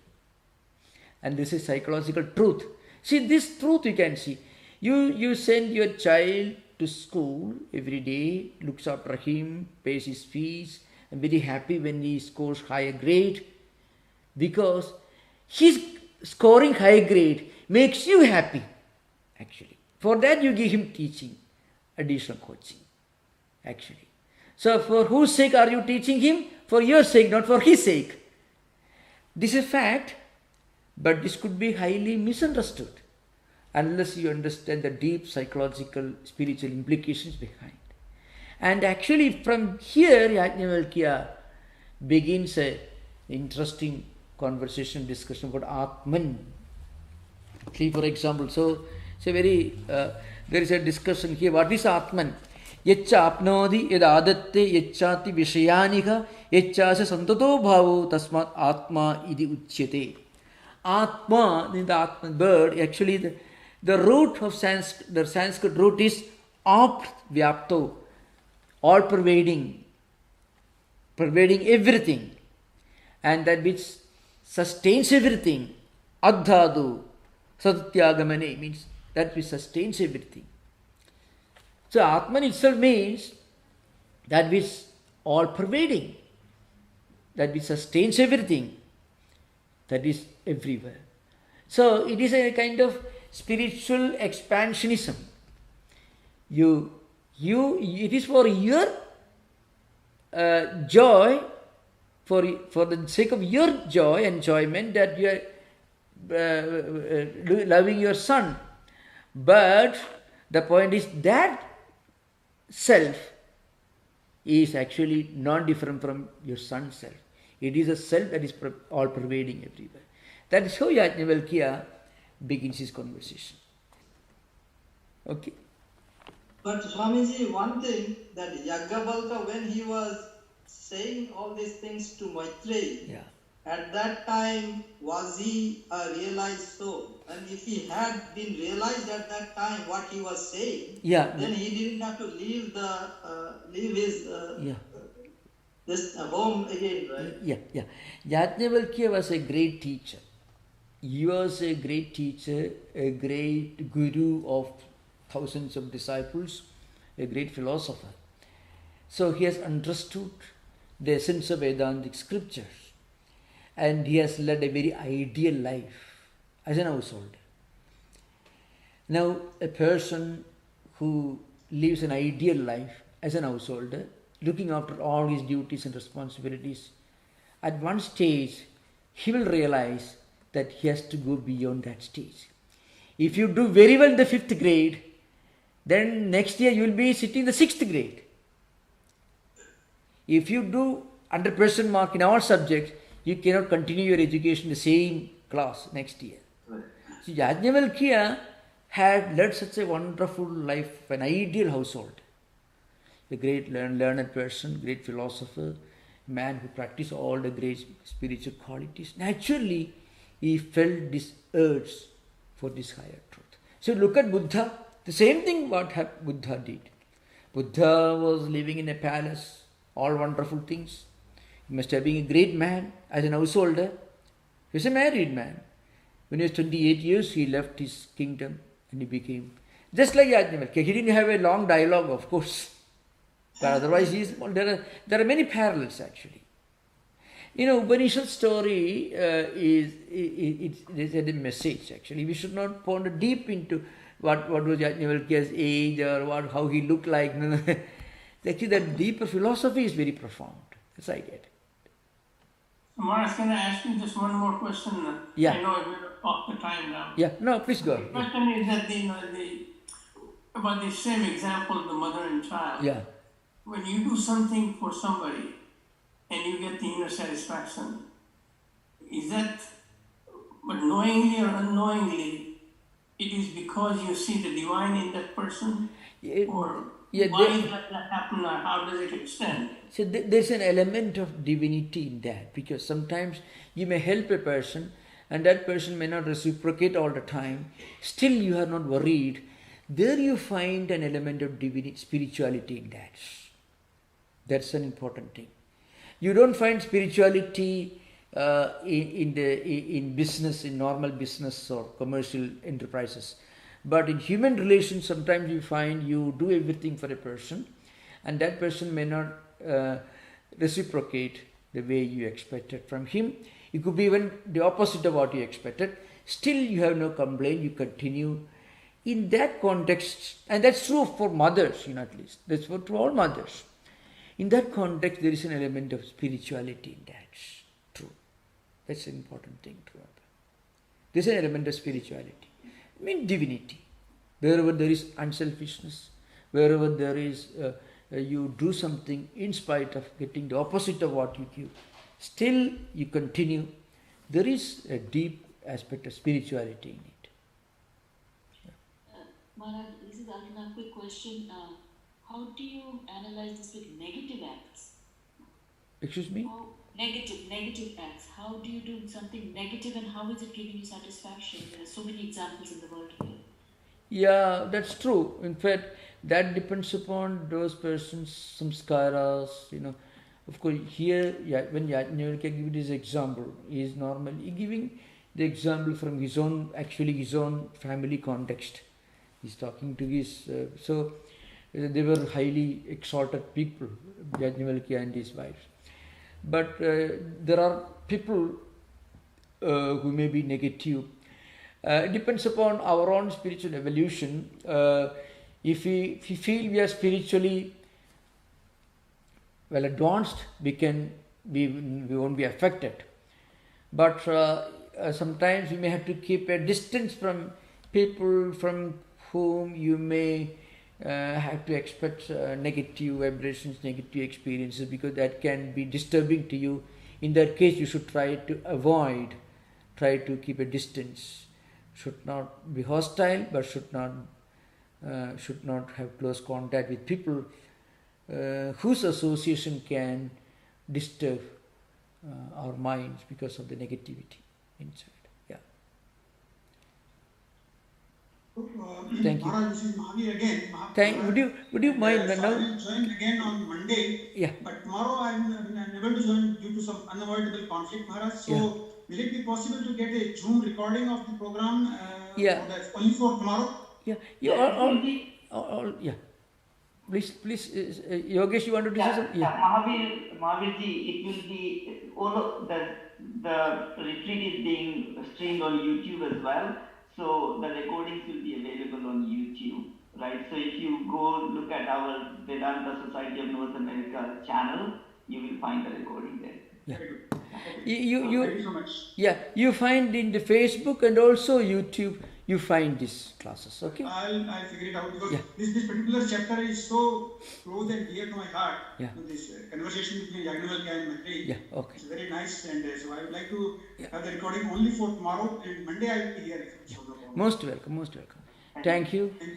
[SPEAKER 1] And this is psychological truth. See, this truth you can see. You send your child to school every day, looks after him, pays his fees, and very happy when he scores higher grade, because his scoring high grade makes you happy, actually. For that you give him teaching, additional coaching, actually. So for whose sake are you teaching him? For your sake, not for his sake. This is a fact, but this could be highly misunderstood unless you understand the deep psychological, spiritual implications behind. And actually from here, Yajnavalkya begins an interesting conversation, discussion about Atman. See, for example, so there is a discussion here. What is Atman? Yaccha apnodi yad adatte yacchati vishayanika yacchasa santato bhavo tasmat atma idi uchyate. Atma, in the Atman word, actually the root of Sanskrit, the Sanskrit root is apt vyapto, all pervading, pervading everything, and that which sustains everything. Adhadu, satyagamane means that which sustains everything. So Atman itself means that which all pervading, that which sustains everything, that is everywhere. So it is a kind of spiritual expansionism. It is for your joy, for the sake of your joy, enjoyment, that you are loving your son. But the point is that self is actually not different from your son's self. It is a self that is all pervading everywhere. That is how Yajnavalkya begins his conversation. Okay.
[SPEAKER 8] But Swamiji, one thing that Yajnavalkya, when he was saying all these things to Maitreyi, at that time, was he a realized soul? And if he had been realized at that time what he was saying, then he didn't have to leave his this home again, right?
[SPEAKER 1] Yajnavalkya was a great teacher. He was a great teacher, a great guru of thousands of disciples, a great philosopher. So he has understood the essence of Vedantic scriptures, and he has led a very ideal life as an householder. Now, a person who lives an ideal life as an householder, looking after all his duties and responsibilities, at one stage he will realize that he has to go beyond that stage. If you do very well in the 5th grade, then next year you will be sitting in the 6th grade. If you do 100% mark in all subjects, you cannot continue your education in the same class next year. So Yajnavalkya had led such a wonderful life, an ideal household. A great learned person, great philosopher, man who practiced all the great spiritual qualities. Naturally, he felt this urge for this higher truth. So look at Buddha, the same thing what Buddha did. Buddha was living in a palace, all wonderful things. He must have been a great man as an householder. He was a married man. When he was 28 years, he left his kingdom and he became, just like Yajnavalkya. He didn't have a long dialogue, of course. But otherwise, there are many parallels actually. Upanishad story is a message actually. We should not ponder deep into what was Yajnavalkya's age or how he looked like. Actually, that deeper philosophy is very profound. That's I get it.
[SPEAKER 6] Maharaj, can I ask you just one more question?
[SPEAKER 1] Yeah.
[SPEAKER 6] I know we're off the time now.
[SPEAKER 1] Yeah, no, please go.
[SPEAKER 6] The question is that about the same example of the mother and child.
[SPEAKER 1] Yeah.
[SPEAKER 6] When you do something for somebody and you get the inner satisfaction, is that, but knowingly or unknowingly, it is because you see the divine in that person? Or why does that happen, or how does it extend?
[SPEAKER 1] So there's an element of divinity in that, because sometimes you may help a person and that person may not reciprocate all the time. Still you are not worried. There you find an element of divinity, spirituality in that. That's an important thing. You don't find spirituality in business, in normal business or commercial enterprises. But in human relations, sometimes you find you do everything for a person and that person may not reciprocate the way you expected from him. It could be even the opposite of what you expected. Still you have no complaint, you continue. In that context, and that's true for mothers, at least. That's true for all mothers. In that context, there is an element of spirituality in that. True. That's an important thing to remember. There's an element of spirituality. Divinity. Wherever there is unselfishness, wherever there is, you do something in spite of getting the opposite of what you give, still you continue. There is a deep aspect of spirituality in it.
[SPEAKER 9] Maharaj, this is Alvina, a quick question. How do you analyze this with negative acts?
[SPEAKER 1] Excuse me?
[SPEAKER 9] Negative acts. How do you do something negative and how is it giving you satisfaction? There are so many examples in the world here.
[SPEAKER 1] Yeah, that's true. In fact, that depends upon those persons, samskaras, Of course, here, when Yajnavalkya gives this example, he is normally giving the example from his own family context. He's talking to his, they were highly exalted people, Yajnavalkya and his wives. But there are people who may be negative. It depends upon our own spiritual evolution. If we feel we are spiritually well advanced, we won't be affected. But sometimes we may have to keep a distance from people from whom you may have to expect negative vibrations, negative experiences, because that can be disturbing to you. In that case, you should try to keep a distance. Should not be hostile, but should not have close contact with people whose association can disturb our minds because of the negativity inside. Thank you.
[SPEAKER 4] Maharaj, this is Mahavir again.
[SPEAKER 1] Would you mind
[SPEAKER 4] so
[SPEAKER 1] now?
[SPEAKER 4] I will join again on Monday.
[SPEAKER 1] Yeah.
[SPEAKER 4] But tomorrow I am unable to join due to some unavoidable conflict, Maharaj. So will it be possible to get a Zoom recording of the program? Only for tomorrow.
[SPEAKER 1] Yeah. Please, Yogesh, you wanted to say something?
[SPEAKER 3] Mahavirji, it will be all of the retreat is being streamed on YouTube as well. So the recordings will be available on YouTube, right? So if you go look at our Vedanta Society of North America channel, you will find the recording there.
[SPEAKER 1] Yeah.
[SPEAKER 4] Thank you so much.
[SPEAKER 1] Yeah, you find in the Facebook and also YouTube, you find these classes, okay?
[SPEAKER 4] I'll figure it out because this particular chapter is so close and dear to my heart.
[SPEAKER 1] Yeah.
[SPEAKER 4] To this conversation between Yajnavalkya and Maitreyi.
[SPEAKER 1] Yeah, okay.
[SPEAKER 4] It's very nice, and so I would like to have the recording only for tomorrow, and Monday I will be here.
[SPEAKER 1] Most welcome. Thank you.
[SPEAKER 4] Thank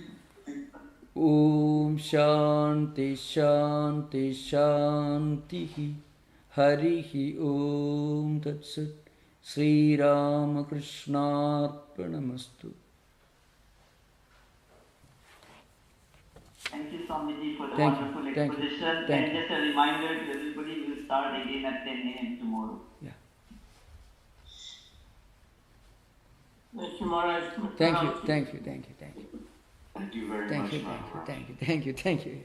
[SPEAKER 4] you.
[SPEAKER 1] Om Shanti Shanti Shanti Harihi Om Tat Sat Sri Ramakrishna Arpanamastu.
[SPEAKER 3] Thank you, Swamiji, for the
[SPEAKER 1] Thank you.
[SPEAKER 3] wonderful
[SPEAKER 1] Thank you.
[SPEAKER 3] exposition.
[SPEAKER 1] Thank
[SPEAKER 3] And
[SPEAKER 1] you.
[SPEAKER 3] just a reminder to everybody, we will start again at 10 a.m. tomorrow.
[SPEAKER 1] Yeah.
[SPEAKER 6] Thank you, Maharaj.
[SPEAKER 1] Thank you. Thank you. Thank you. Thank you.
[SPEAKER 10] Thank you very
[SPEAKER 1] Thank
[SPEAKER 10] much,
[SPEAKER 1] you.
[SPEAKER 10] Maharaj.
[SPEAKER 1] Thank you. Thank you. Thank you.